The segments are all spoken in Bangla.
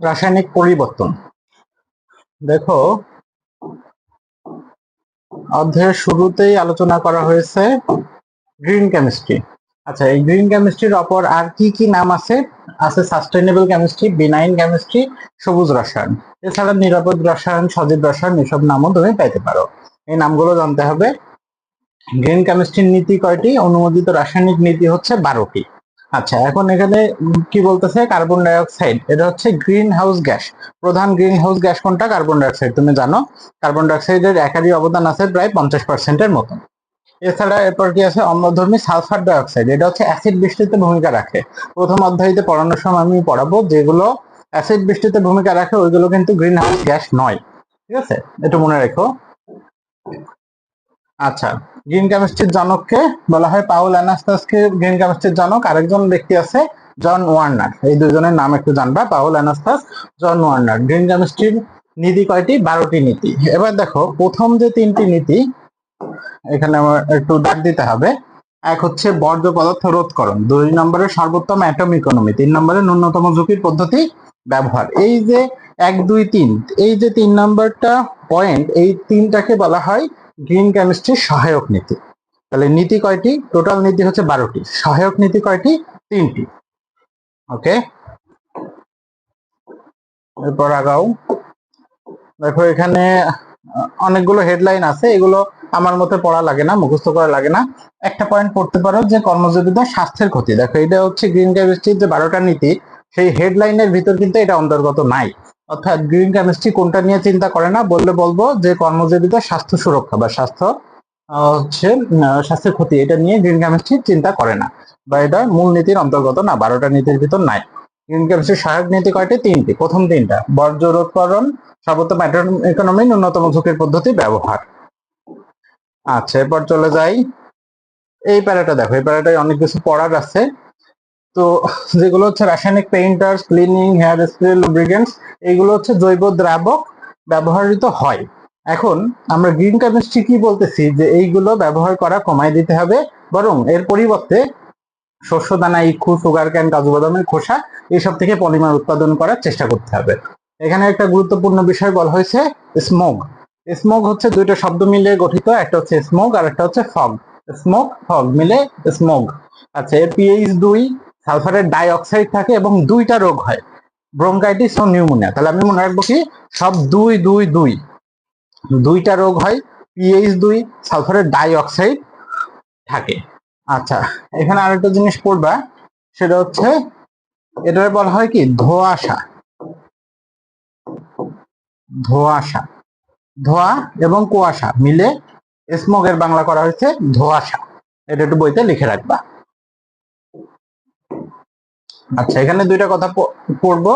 রাসায়নিক পরিবর্তন। দেখো, অধ্যায়ের শুরুতেই আলোচনা করা হয়েছে গ্রিন কেমিস্ট্রি। আচ্ছা, এই গ্রিন কেমিস্ট্রির অপর আর কি কি নাম আছে? আছে সাস্টেইনেবল কেমিস্ট্রি, বিনাইন কেমিস্ট্রি, সবুজ রসায়ন। এছাড়া নিরাপদ রসায়ন, সজীব রসায়ন, এসব নামও তুমি পাইতে পারো। এই নামগুলো জানতে হবে। গ্রিন কেমিস্ট্রির নীতি কয়টি? অনুমোদিত রাসায়নিক নীতি হচ্ছে 12টি। আচ্ছা, এখন এখানে কি বলতেছে? কার্বন ডাই অক্সাইড, এটা হচ্ছে গ্রিন হাউস গ্যাস। প্রধান গ্রিন হাউস গ্যাস কোনটা? Carbon die oxide. তুমি জানো কার্বন ডাই অক্সাইডের একারই অবদান আছে প্রায় 50%-এর মতন। এছাড়া এরপর কি আছে? অম্লধর্মী সালফার ডাই অক্সাইড, এটা হচ্ছে অ্যাসিড বৃষ্টিতে ভূমিকা রাখে। প্রথম অধ্যায়তে পড়ানোর সময় আমি পড়াবো যেগুলো অ্যাসিড বৃষ্টিতে ভূমিকা রাখে ওইগুলো কিন্তু গ্রিন হাউস গ্যাস নয়। ঠিক আছে, এটা মনে রেখো। আচ্ছা, গ্রিন কেমিস্ট্রির জনককে বলা হয় পাউল অ্যানাস্টাসকে গ্রিন কেমিস্ট্রির জনক। আরেকজন ব্যক্তি আছে জন ওয়ার্নার। এই দুজনের নাম একটু জানবা, পাউল অ্যানাস্টাস, জন ওয়ার্নার। গ্রিন কেমিস্ট্রির নীতি কয়টি? 12টি নীতি। এবার দেখো, প্রথম যে 3টি নীতি এখানে আমার একটু দাগ দিতে হবে। এক হচ্ছে বর্জ্য পদার্থ রোধকরণ, 2 নম্বরে সর্বোত্তম অ্যাটম ইকোনমি, 3 নম্বরে ন্যূনতম ঝুঁকির পদ্ধতি ব্যবহার। এই যে 1, 2, 3, এই যে 3 নম্বরটা পয়েন্ট, এই তিনটাকে বলা হয় গ্রিন কেমিস্ট্রির সহায়ক নীতি। তাহলে নীতি কয়টি? টোটাল নীতি হচ্ছে 12টি। সহায়ক নীতি কয়টি? 3টি। ওকে, এরপর আগাও। দেখো, এখানে অনেকগুলো হেডলাইন আছে, এগুলো আমার মতে পড়া লাগে না, মুখস্থ করা লাগে না। একটা পয়েন্ট পড়তে পারো যে কর্মজীবিতা স্বাস্থ্যের ক্ষতি। দেখো, এটা হচ্ছে গ্রিন কেমিস্ট্রির যে 12টা নীতি, সেই হেডলাইনের ভিতর কিন্তু এটা অন্তর্গত নাই। অর্থাৎ গ্রিন কেমিস্ট্রি কোনটা নিয়ে চিন্তা করে না? বললে বলবো যে কর্মজীবিতা স্বাস্থ্য সুরক্ষা বা স্বাস্থ্য হচ্ছে স্বাস্থ্যের ক্ষতি, এটা নিয়ে গ্রিন কেমিস্ট্রি চিন্তা করে না, বা এটা মূল নীতির অন্তর্গত না, 12টা নীতির ভিতর নাই। গ্রিন কেমিস্ট্রির সহায়ক নীতি কয়টি? 3টি। প্রথম 3টা বর্জ্য রোধকরণ, সর্বোত্তম অ্যাটম ইকোনমি, ন্যূনতম ঝুঁকির পদ্ধতি ব্যবহার। আচ্ছা, এরপর চলে যাই। এই প্যারাটা দেখো, এই প্যারাটায় অনেক কিছু পড়ার আছে। তো যেগুলো হচ্ছে রাসায়নিক painters, cleaning, hair spray, lubricants, এগুলো হচ্ছে জৈব দ্রাবক ব্যবহৃত হয়। এখন আমরা গ্রিন কেমিস্ট্রি কি বলতেছি? যে এইগুলো ব্যবহার করা কমাই দিতে হবে, বরং এর পরিবর্তে শস্য দানা, ইক্ষু, সুগার ক্যান, কাজু বাদামের খোসা, এইসব থেকে পলিমার উৎপাদন করার চেষ্টা করতে হবে। এখানে একটা গুরুত্বপূর্ণ বিষয় বলা হয়েছে স্মোক। স্মোক হচ্ছে দুইটা শব্দ মিলে গঠিত, একটা হচ্ছে স্মোক আর একটা হচ্ছে ফগ। স্মোক, ফগ মিলে স্মোক। আচ্ছা, এর পিএইচ 2, সালফারের ডাই অক্সাইড থাকে এবং 2টা রোগ হয়, ব্রঙ্কাইটিস ও নিউমোনিয়া। তাহলে আমি মনে রাখবো কি? সব 2, 2, 2, 2টা রোগ হয়, পিএইচ 2, সালফারের ডাই অক্সাইড থাকে। আচ্ছা, এখানে আরেকটা জিনিস পড়বা, সেটা হচ্ছে এটার বলা হয় কি? ধোঁয়াশা। ধোঁয়াশা, ধোঁয়া এবং কুয়াশা মিলে স্মোকের বাংলা করা হয়েছে ধোঁয়াশা। এটা একটু বইতে লিখে রাখবা। আচ্ছা, এখানে 2টা কথা পড়বো।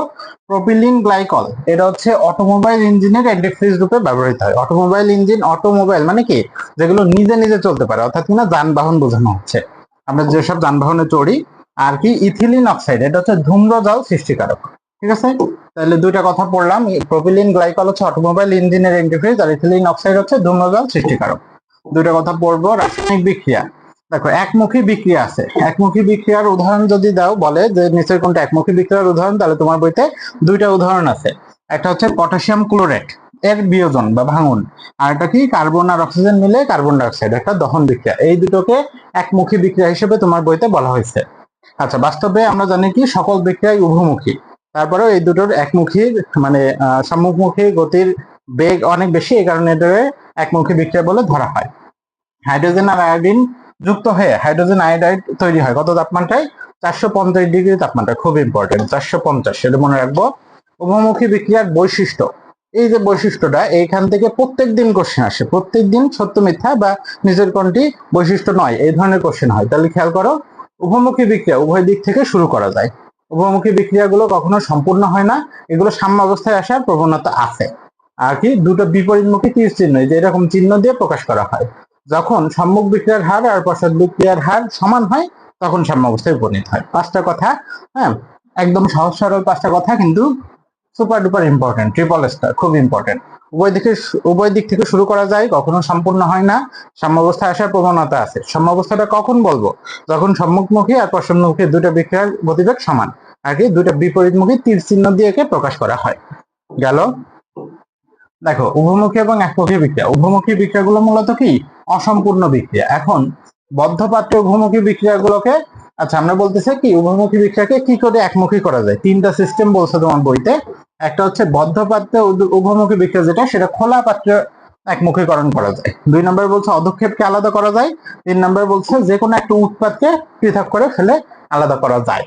প্রোপিলিন গ্লাইকল, এটা হচ্ছে অটোমোবাইল ইঞ্জিনের অ্যান্টিফ্রিজ রূপে ব্যবহৃত হয়। অটোমোবাইল ইঞ্জিন, অটোমোবাইল মানে কি? যেগুলো নিজে নিজে চলতে পারে, অর্থাৎ কিনা যানবাহন বোঝানো হচ্ছে, আমরা যেসব যানবাহনে চড়ি। আর কি? ইথিলিন অক্সাইড, এটা হচ্ছে ধূম্রজাল সৃষ্টিকারক। ঠিক আছে, তাহলে 2টা কথা পড়লাম। প্রোপিলিন গ্লাইকল হচ্ছে অটোমোবাইল ইঞ্জিনের অ্যান্টিফ্রিজ, আর ইথিলিন অক্সাইড হচ্ছে ধূম্রজাল সৃষ্টিকারক। 2টা কথা পড়বো। রাসায়নিক বিক্রিয়া, দেখো একমুখী বিক্রিয়া আছে। একমুখী বিক্রিয়ার উদাহরণ যদি দাও, বলে যে নিচের কোনটা একমুখী বিক্রিয়ার উদাহরণ, তাহলে তোমার বইতে 2টা উদাহরণ আছে। একটা হচ্ছে পটাশিয়াম ক্লোরেট এর বিয়োজন বা ভাঙন, আর একটা কি? কার্বন আর অক্সিজেন মিলে কার্বন ডাই অক্সাইড, একটা দহন বিক্রিয়া। এই দুটোকে একমুখী বিক্রিয়া হিসেবে তোমার বইতে বলা হয়েছে। আচ্ছা, বাস্তবে আমরা জানি কি সকল বিক্রিয়াই উভমুখী, তারপরেও এই দুটোর একমুখী মানে সম্মুখমুখী গতির বেগ অনেক বেশি, এই কারণে এটা একমুখী বিক্রিয়া বলে ধরা হয়। হাইড্রোজেন আর আয়োডিন যুক্ত হয়ে হাইড্রোজেন আয়োডাইড তৈরি হয় কত তাপমাত্রায়? 450 ডিগ্রি তাপমাত্রায়। খুব ইম্পর্টেন্ট, 450, সেটা মনে রাখবো। উভমুখী বিক্রিয়ার বৈশিষ্ট্য, এই যে বৈশিষ্ট্যটা, এইখান থেকে প্রত্যেকদিন কোশ্চেন আসে। প্রত্যেকদিন সত্য মিথ্যা বা নিজের কোনটি বৈশিষ্ট্য নয়, এই ধরনের কোশ্চেন হয়। তাহলে খেয়াল করো, উভমুখী বিক্রিয়া উভয় দিক থেকে শুরু করা যায়। উভমুখী বিক্রিয়াগুলো কখনো সম্পূর্ণ হয় না, এগুলো সাম্য অবস্থায় আসার প্রবণতা আছে। আর কি? দুটো বিপরীতমুখী তীর চিহ্ন, যে এরকম চিহ্ন দিয়ে প্রকাশ করা হয়। যখন সম্মুখ বিক্রিয়ার হার আর পশ্চাৎ বিক্রিয়ার হার সমান হয়, তখন সাম্য অবস্থায় উপনীত হয়। 5টা কথা, হ্যাঁ, একদম সহজ সরল 5টা কথা, কিন্তু super duper important, triple star, খুব ইম্পর্টেন্ট। উভয় দিক থেকে শুরু করা যায়, কখনো সম্পূর্ণ হয় না, সাম্য অবস্থায় আসার প্রবণতা আছে। সাম্য অবস্থাটা কখন বলবো? যখন সম্মুখমুখী আর পশ্চাৎমুখী 2টা বিক্রিয়ার গতিবেগ সমান। আগে দুইটা বিপরীতমুখী তীর চিহ্ন দিয়ে প্রকাশ করা হয়। গেল। দেখো উভমুখী এবং একমুখী বিক্রিয়া, উভমুখী বিক্রিয়াগুলো মূলত কি অসম্পূর্ণ বিক্রিয়া। এখন বদ্ধ পাত্রে উভমুখী বিক্রিয়াগুলোকে, আচ্ছা আমরা বলতেছি কি উভমুখী বিক্রিয়াকে কি করে একমুখী করা যায়। তিনটা সিস্টেম বলছে তোমার বইতে। একটা হচ্ছে বদ্ধ পাত্রে উভমুখী বিক্রিয়া, যেটা সেটা খোলা পাত্রে একমুখীকরণ করা যায়। 2 নম্বর বলছে অধক্ষেপকে আলাদা করা যায়। 3 নম্বর বলছে যে কোনো একটা উৎপাদকে পৃথক করে ফেলে আলাদা করা যায়।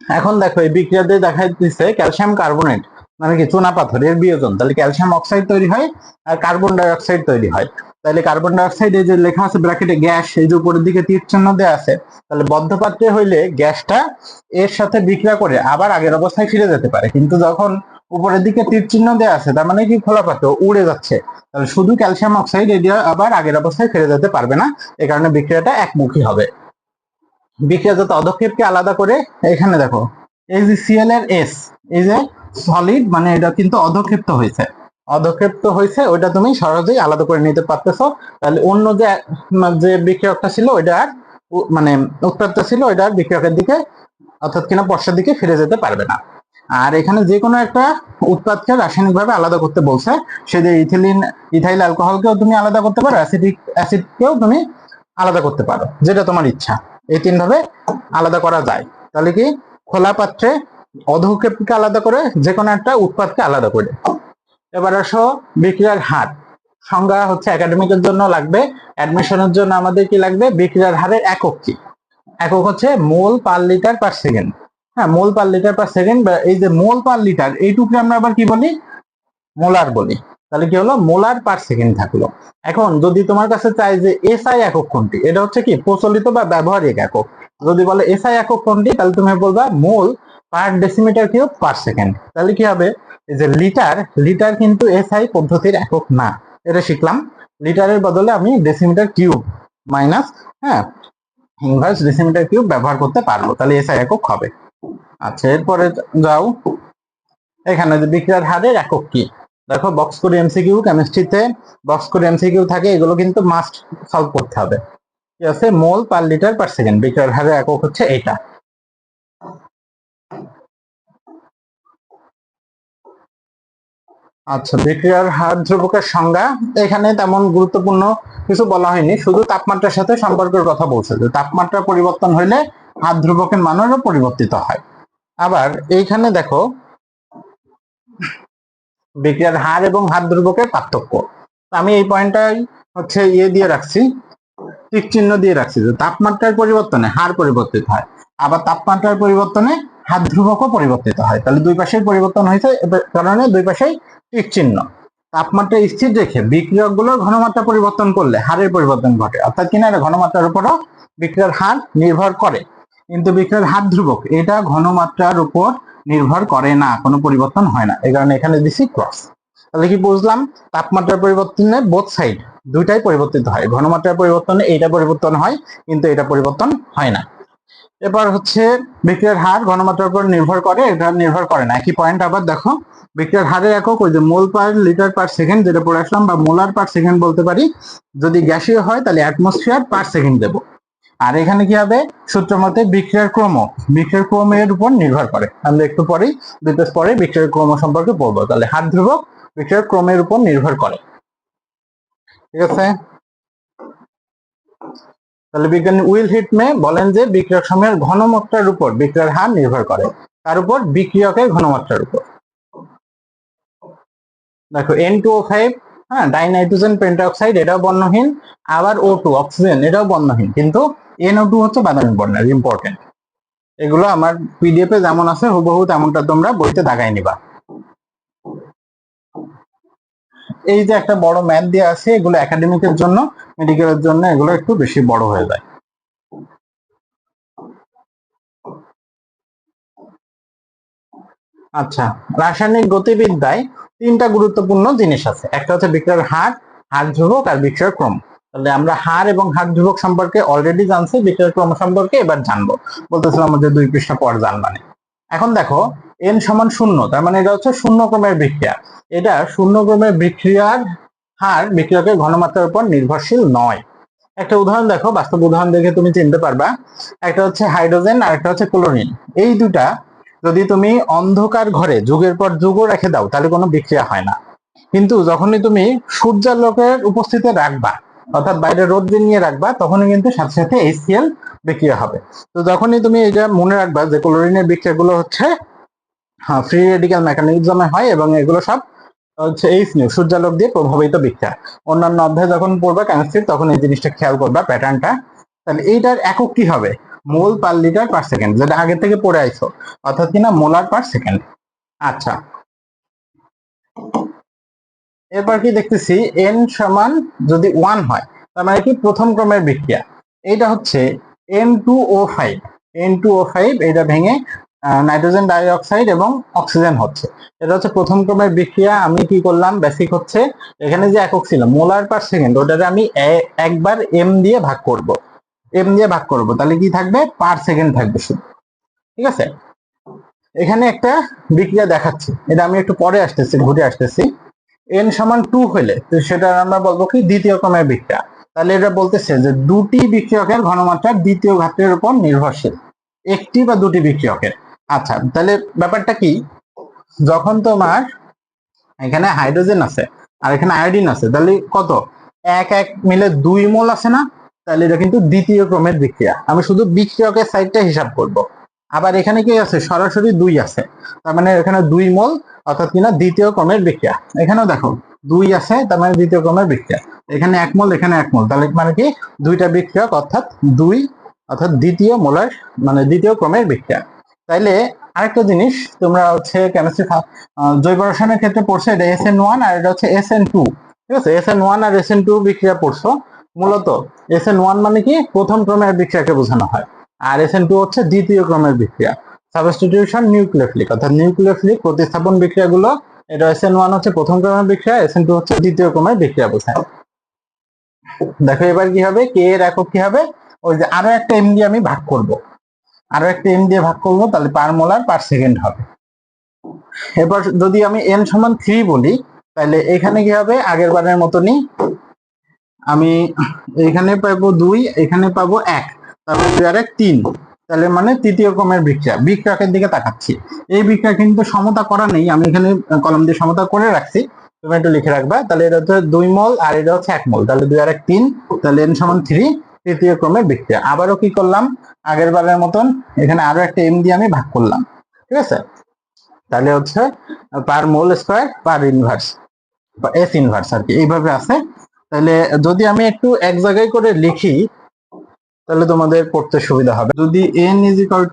এখন দেখো এই বিক্রিয়াতে দেখা দিচ্ছে ক্যালসিয়াম কার্বনেট মানে কি চুনা পাথর এর বিয়োজন, তাহলে ক্যালসিয়াম অক্সাইড তৈরি হয় আর কার্বন ডাই অক্সাইড তৈরি হয়। তাহলে কার্বন ডাই অক্সাইড এই যে লেখা আছে ব্র্যাকেটে গ্যাস, এই যে উপরের দিকে তীর চিহ্ন দেওয়া আছে, তাহলে বদ্ধ পাত্রে হইলে গ্যাসটা এর সাথে বিক্রিয়া করে আবার আগের অবস্থায় ফিরে যেতে পারে, কিন্তু যখন উপরের দিকে তীর চিহ্ন দেওয়া আছে তার মানে কি খোলা পাত্র উড়ে যাচ্ছে, তাহলে শুধু ক্যালসিয়াম অক্সাইড এটা আবার আগের অবস্থায় ফিরে যেতে পারবে না, এই কারণে বিক্রিয়াটা একমুখী হবে। বিক্রিয়াজাত অধক্ষেপকে আলাদা করে, এখানে দেখো এই যে সিএল এর এস, এই যে সলিড মানে এটা কিন্তু অধক্ষেপ্ত হয়েছে, অধক্ষেপ্ত হয়েছে ওইটা তুমি সহজেই আলাদা করে নিতে পারতেছো। তাহলে অন্য যে যে বিক্রিয়কটা ছিল ওইটা আর মানে উৎপাদটা ছিল ওইটা আর বিক্রিয়কের দিকে অর্থাৎ কিনা পশ্চাৎ দিকে ফিরে যেতে পারবে না। আর এখানে যে কোনো একটা উৎপাদকে রাসায়নিকভাবে আলাদা করতে বলছে, সে যে ইথাইল অ্যালকোহলকেও তুমি আলাদা করতে পারো, অ্যাসিটিক অ্যাসিডকেও তুমি আলাদা করতে পারো, যেটা তোমার ইচ্ছা। এই 3 ভাবে আলাদা করা যায়। তাহলে কি খোলা পাত্রে অধক্ষেপকে আলাদা করে যে কোনো একটা উৎপাদকে আলাদা করে। এবার আসো বিক্রিয়ার হার। সংজ্ঞা হচ্ছে একাডেমিকের জন্য লাগবে, অ্যাডমিশনের জন্য আমাদের কি লাগবে, বিক্রিয়ার হারের একক কি? একক হচ্ছে মোল পার লিটার পার সেকেন্ড। হ্যাঁ, মোল পার লিটার পার সেকেন্ড, এই যে মোল পার লিটার এইটুকু আমরা আবার কি বলি, মোলার বলি। তাহলে কি হলো, মোলার পার সেকেন্ড থাকলো। এখন যদি তোমার কাছে চাই যে এসআই একক কোনটি, এটা হচ্ছে কি প্রচলিত বা ব্যবহারিক একক। যদি বলে এসআই একক কোনটি, তাহলে তুমি বলবা মোল পার ডেসিমিটার কিউব পার সেকেন্ড। তাহলে কি হবে, এই যে লিটার, লিটার কিন্তু এসআই পদ্ধতির একক না, এটা শিখলাম। লিটারের বদলে আমি decimetre cube minus inverse decimetre cube ব্যবহার করতে পারবো, তাহলে এসআই একক হবে। আচ্ছা এরপরে যাও, এখানে যে বিক্রিয়ার হারের একক কি, দেখো বক্স করে এমসিকিউ, কেমিস্ট্রিতে বক্স করে এমসিকিউ থাকে, এগুলো কিন্তু মাস্ট সলভ করতে হবে। ঠিক আছে, মোল পার লিটার পার সেকেন্ড, বিক্রিয়ার হারের একক হচ্ছে এইটা। আচ্ছা বিক্রিয়ার হার ধ্রুবকের সংজ্ঞা, এখানে তেমন গুরুত্বপূর্ণ কিছু বলা হয়নি, শুধু তাপমাত্রার সাথে সম্পর্কের কথা বলছে যে তাপমাত্রা পরিবর্তন হইলে হার ধ্রুবকের মানেরও পরিবর্তিত হয়। আবার এইখানে দেখো বিক্রিয়ার হার এবং হার ধ্রুবকের পার্থক্য, আমি এই পয়েন্টটাই হচ্ছে দিয়ে রাখছি, টিক চিহ্ন দিয়ে রাখছি যে তাপমাত্রার পরিবর্তনে হার পরিবর্তিত হয়, আবার তাপমাত্রার পরিবর্তনে হার ধ্রুবকও পরিবর্তিত হয়। তাহলে দুই পাশেই পরিবর্তন হয়েছে, কারণে দুই পাশেই টিক চিহ্ন। তাপমাত্রা স্থির রেখে বিক্রিয়কগুলোর ঘনমাত্রা পরিবর্তন করলে হারের পরিবর্তন ঘটে, অর্থাৎ কিনা এটা ঘনমাত্রার উপরও বিক্রিয়ার হার নির্ভর করে, কিন্তু বিক্রিয়ার হার ধ্রুবক এটা ঘনমাত্রার উপর নির্ভর করে না, কোনো পরিবর্তন হয় না, এই কারণে এখানে দিছি ক্রস। তাহলে কি বুঝলাম, তাপমাত্রার পরিবর্তনে বোথ সাইড দুইটাই পরিবর্তিত হয়, ঘনমাত্রার পরিবর্তনে এইটা পরিবর্তন হয় কিন্তু এটা পরিবর্তন হয় না। এবার হচ্ছে বিক্রিয়ার হার ঘনমাত্রার উপর নির্ভর করে, এটা নির্ভর করে না। একই পয়েন্ট আবার দেখো, বিক্রিয়ার হারের একক ওই যে মোল পার লিটার পার সেকেন্ড যেটা পড়ে আসলাম, বা মোলার পার সেকেন্ড বলতে পারি। যদি গ্যাসীয় হয় তাহলে অ্যাটমসফিয়ার পার সেকেন্ড দেবো। আর এখানে কি হবে, সূত্র মতে বিক্রিয়ার ক্রমের উপর নির্ভর করে। আমরা একটু পরেই 2 পেজ পরে বিক্রিয়ার ক্রম সম্পর্কে পড়বো। তাহলে হার ধ্রুবক বিক্রিয়ার ক্রমের উপর নির্ভর করে। ঠিক আছে, তাহলে বিজ্ঞানী উইল হিটমে বলেন যে বিক্রিয়ক সমূহের ঘনমাত্রার উপর বিক্রিয়ার হার নির্ভর করে, তার উপর বিক্রিয়কের ঘনমাত্রার উপর। দেখো N2O5, হ্যাঁ ডাইনাইট্রোজেন পেন্টাঅক্সাইড এটাও বর্ণহীন, আবার O2 অক্সিজেন এটাও বর্ণহীন, কিন্তু NO2 হচ্ছে বাদামি বর্ণের, ইম্পর্টেন্ট। এগুলো আমার পিডিএফ এ যেমন আছে হুবহু তেমনটা তোমরা বইতে দাগাই নিবা। এই যে একটা বড় ম্যাথ দিয়ে আছে, এগুলো একাডেমিকের জন্য, মেডিকেলের জন্য এগুলো একটু বেশি বড় হয়ে যায়। আচ্ছা, রাসায়নিক গতিবিদ্যায় 3টা গুরুত্বপূর্ণ জিনিস আছে, একটা হচ্ছে বিক্রিয়ার হার, হার ধ্রুবক আর বিক্রিয়ার ক্রম। তাহলে আমরা হার এবং হার ধ্রুবক সম্পর্কে অলরেডি জানছি, বিক্রিয়ার ক্রম সম্পর্কে এবার জানবো, বলতেছিলাম যে 2 পৃষ্ঠা পর জানবানে। এখন দেখো n সমান 0, তার মানে এটা হচ্ছে শূন্য ক্রমের বিক্রিয়া। এটা শূন্য ক্রমের বিক্রিয়ার হার বিক্রিয়কের ঘনমাত্রার উপর নির্ভরশীল নয়। একটা উদাহরণ দেখো, বাস্তব উদাহরণ দেখে তুমি চিনতে পারবা। একটা হচ্ছে হাইড্রোজেন আর একটা হচ্ছে ক্লোরিন, এই দুটা যদি তুমি অন্ধকার ঘরে যুগের পর যুগও রেখে দাও তাহলে কোনো বিক্রিয়া হয় না, কিন্তু যখনই তুমি সূর্যালোকের উপস্থিতি রাখবা, অর্থাৎ বাইরে রোদ নিয়ে রাখবা, তখনই কিন্তু সাথে সাথে HCl বিক্রিয়া হবে। তো যখনই তুমি এটা মনে রাখবা যে ক্লোরিনের বিক্রিয়াগুলো হচ্ছে ফ্রি রেডিক্যাল মেকানিজমে হয় এবং এগুলো সব হচ্ছে এই সূর্যালোক দিয়ে প্রভাবিত বিক্রিয়া। অন্যান্য অধ্যায় যখন পড়বা কেমিস্ট্রি তখন এই জিনিসটা খেয়াল করবা প্যাটার্নটা। তাহলে এইটার একক কি হবে? মোল পার লিটার পার সেকেন্ড, যেটা আগে থেকে পড়ে আইছো, অর্থাৎ কিনা মোলার পার সেকেন্ড। আচ্ছা, এরপর কি দেখতেছি n সমান যদি 1 হয় তার মানে কি প্রথম ক্রমের বিক্রিয়া। এইটা হচ্ছে N2O5, N2O5 এটা ভেঙে নাইট্রোজেন ডাই অক্সাইড এবং অক্সিজেন হচ্ছে, এটা হচ্ছে প্রথম ক্রমের বিক্রিয়া। আমি কি করলাম, বেসিক হচ্ছে এখানে যে একক ছিল মোলার পার সেকেন্ড, ওটাতে আমি একবার m দিয়ে ভাগ করব, তাহলে কি থাকবে, পার সেকেন্ড থাকবে শুধু। ঠিক আছে, এখানে একটা বিক্রিয়া দেখাচ্ছি, এটা আমি একটু পরে আসতেছি, ঘুরে আসতেছি। n সমান 2 হলে তো সেটা আমরা বলবো কি দ্বিতীয় ক্রমের বিক্রিয়া। তাহলে এটা বলতেছে যে দুটি বিক্রিয়কের ঘনমাত্রা দ্বিতীয় ঘাতের উপর নির্ভরশীল, একটি বা দুটি বিক্রিয়কের। আচ্ছা, তাহলে ব্যাপারটা কি, যখন তোমার এখানে হাইড্রোজেন আছে আর এখানে আয়োডিন আছে, তাহলে কত, এক এক মিলে 2 মোল আছে না, তাহলে এটা কিন্তু দ্বিতীয় ক্রমের বিক্রিয়া। আমি শুধু বিক্রিয়কের সাইডটা হিসাব করব। আবার এখানে কি আছে, সরাসরি 2 আছে, তার মানে এখানে 2 মোল, অর্থাৎ কিনা দ্বিতীয় ক্রমের বিক্রিয়া। এখানেও দেখো 2 আছে, তার মানে দ্বিতীয় ক্রমের বিক্রিয়া। এখানে 1 মোল, এখানে 1 মোল, তাহলে মানে কি দুইটা বিক্রিয়ক, অর্থাৎ 2, অর্থাৎ দ্বিতীয় মোলার মানে দ্বিতীয় ক্রমের বিক্রিয়া। তাইলে আরেকটা জিনিস তোমরা হচ্ছে কেমিস্ট্রি জৈব রসায়নের ক্ষেত্রে পড়ছো, এটা SN1 আর এটা হচ্ছে SN2। ঠিক আছে, SN1 আর SN2 বিক্রিয়া পড়ছো। মূলত SN1 মানে কি প্রথম ক্রমের বিক্রিয়াকে বোঝানো হয়, আর SN2 হচ্ছে দ্বিতীয় ক্রমের বিক্রিয়া। সাবস্টিটিউশন নিউক্লিওফিলিক অর্থাৎ নিউক্লিওফিলিক প্রতিস্থাপন বিক্রিয়াগুলো, এটা SN1 হচ্ছে প্রথম ক্রমের বিক্রিয়া, SN2 হচ্ছে দ্বিতীয় ক্রমের বিক্রিয়া বোঝায়। দেখো এবার কি হবে, কে এর একক কি হবে, ওই যে আরো একটা m দিয়ে আমি ভাগ করব, তাহলে পার মোলার পার সেকেন্ড হবে। এবার যদি আমি n সমান 3 বলি, তাহলে এখানে কি হবে, আগের বারের মতনই আমি এখানে পাবো 2, এখানে পাবো 1, তারপর 2 আর 1 3, তাহলে মানে তৃতীয় ক্রমের বিক্রিয়কের দিকে তাকাচ্ছি। এই বিক্রিয়া কিন্তু সমতা করা নেই, আমি এখানে কলম দিয়ে সমতা করে রাখছি, তুমি একটু লিখে রাখবা। তাহলে এটা হচ্ছে 2 মোল আর এটা হচ্ছে 1 মোল, তাহলে 2 আর 1 3, তাহলে n সমান 3, তৃতীয় ক্রমের বিক্রিয়া। আবারও কি করলাম, আগের বারের মতন এখানে আরো একটা m দিয়ে আমি ভাগ করলাম। ঠিক আছে, তাহলে হচ্ছে পার মোল স্কয়ার পার ইনভার্স বা এস ইনভার্স আর কি, এইভাবে আছে। তাহলে যদি আমি একটু এক জায়গায় করে লিখি তাহলে তোমাদের পড়তে সুবিধা হবে। যদি n is equal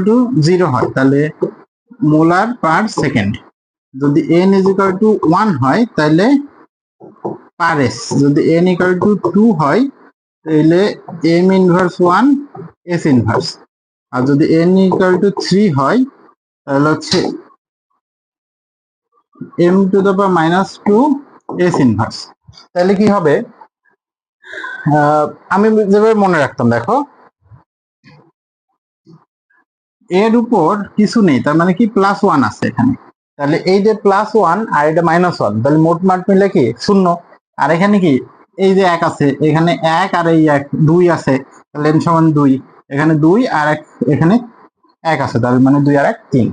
to zero হয় তাহলে মোলার পার সেকেন্ড, যদি n ইজ ইকুয়াল টু 1 হয় তাহলে পার এস, যদি n ইকুয়াল টু 2 হয় তাহলে m ইনভার্স 1 s ইনভার্স, আর যদি n ইকুয়াল টু 3 হয় তাহলে হচ্ছে m two the power minus 2 s inverse. তাহলে কি হবে, আমি যেভাবে মনে রাখতাম, দেখো এর উপর কিছু নেই, তার মানে কি +1 আছে এখানে, তাহলে এই যে +1 আর এটা -1, তাহলে মোট মান মিলে কি 0। আর এখানে কি এই যে 1 আছে, এখানে 1 আর এই 1 2 আছে, তাহলে n সমান 2, এখানে 2 আর 1 এখানে 1 আছে, তাহলে মানে 2 আর 1 3।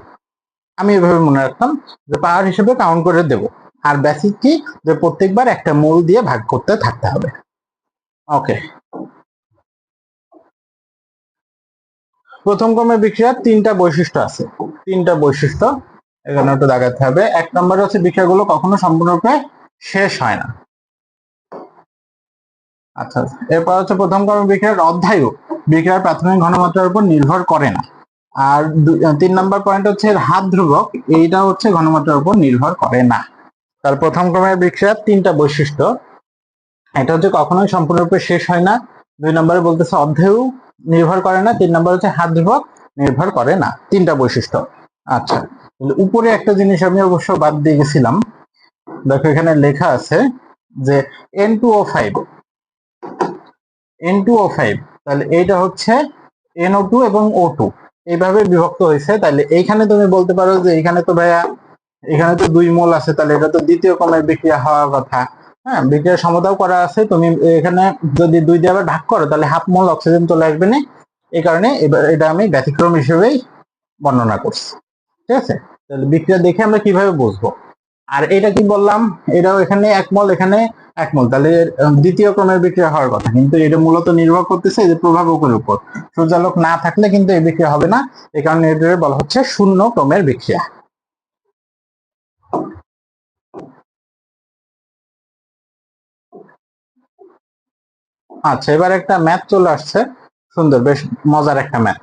আমি এভাবে মনে রাখতাম যে পাওয়ার হিসেবে কাউন্ট করে দেব। আর বেসিক কি, যে প্রত্যেকবার একটা মোল দিয়ে ভাগ করতে থাকতে হবে। ওকে, প্রথম ক্রমের বিক্রিয়ার 3টা বৈশিষ্ট্য আছে, 3টা বৈশিষ্ট্য এখানে একটু দেখাতে হবে। 1 নম্বর হচ্ছে বিক্রিয়াগুলো কখনো সম্পূর্ণরূপে শেষ হয় না। আচ্ছা, এরপর হচ্ছে প্রথম ক্রমের বিক্রিয়ার অধ্যায়ও বিক্রিয়ার প্রাথমিক ঘনমাত্রার উপর নির্ভর করে না। আর 3 নম্বর পয়েন্ট হচ্ছে হাত ধ্রুবক, এইটা হচ্ছে ঘনমাত্রার উপর নির্ভর করে না। তার প্রথম ক্রমের বিক্রিয়ার 3টা বৈশিষ্ট্য, এটা হচ্ছে কখনোই সম্পূর্ণরূপে শেষ হয় না, 2 নম্বরে বলতেছে অধ্যায়ও নির্ভর করে না, 3 নম্বর হচ্ছে হাত ধ্রুবক নির্ভর করে না। 3টা বৈশিষ্ট্য। আচ্ছা, উপরে একটা জিনিস আমি অবশ্য বাদ দিয়ে গেছিলাম, দেখো এখানে লেখা আছে যে N2O5, তাহলে এইটা হচ্ছে NO2 এবং O2 এইভাবে বিভক্ত হয়েছে। তাহলে এইখানে তুমি বলতে পারো যে এখানে তো ভাইয়া এখানে তো 2 মোল আছে, তাহলে এটা তো দ্বিতীয় ক্রমের বিক্রিয়া হওয়ার কথা। হ্যাঁ, বিক্রিয়ার সমতাও করা আছে। তুমি এখানে যদি 2 দিয়ে আবার ভাগ করো তাহলে হাফ মোল অক্সিজেন চলে আসবে না। এই কারণে এবার এটা আমি ব্যতিক্রম হিসেবেই বর্ণনা করছি। ঠিক আছে, তাহলে বিক্রিয়া দেখে আমরা কিভাবে বুঝবো। আর এটা কি বললাম, এটাও এখানে 1 মোল, এখানে 1 মোল, তাহলে দ্বিতীয় ক্রমের বিক্রিয়া হওয়ার কথা, কিন্তু এটা মূলত নির্ভর করতেছে এই যে প্রভাবকের উপর। সূর্যালোক না থাকলে কিন্তু এই বিক্রিয়া হবে না, এই কারণে এটা বলা হচ্ছে শূন্য ক্রমের বিক্রিয়া। আচ্ছা, এবার একটা ম্যাথ চলে আসছে, সুন্দর, বেশ মজার একটা ম্যাথ।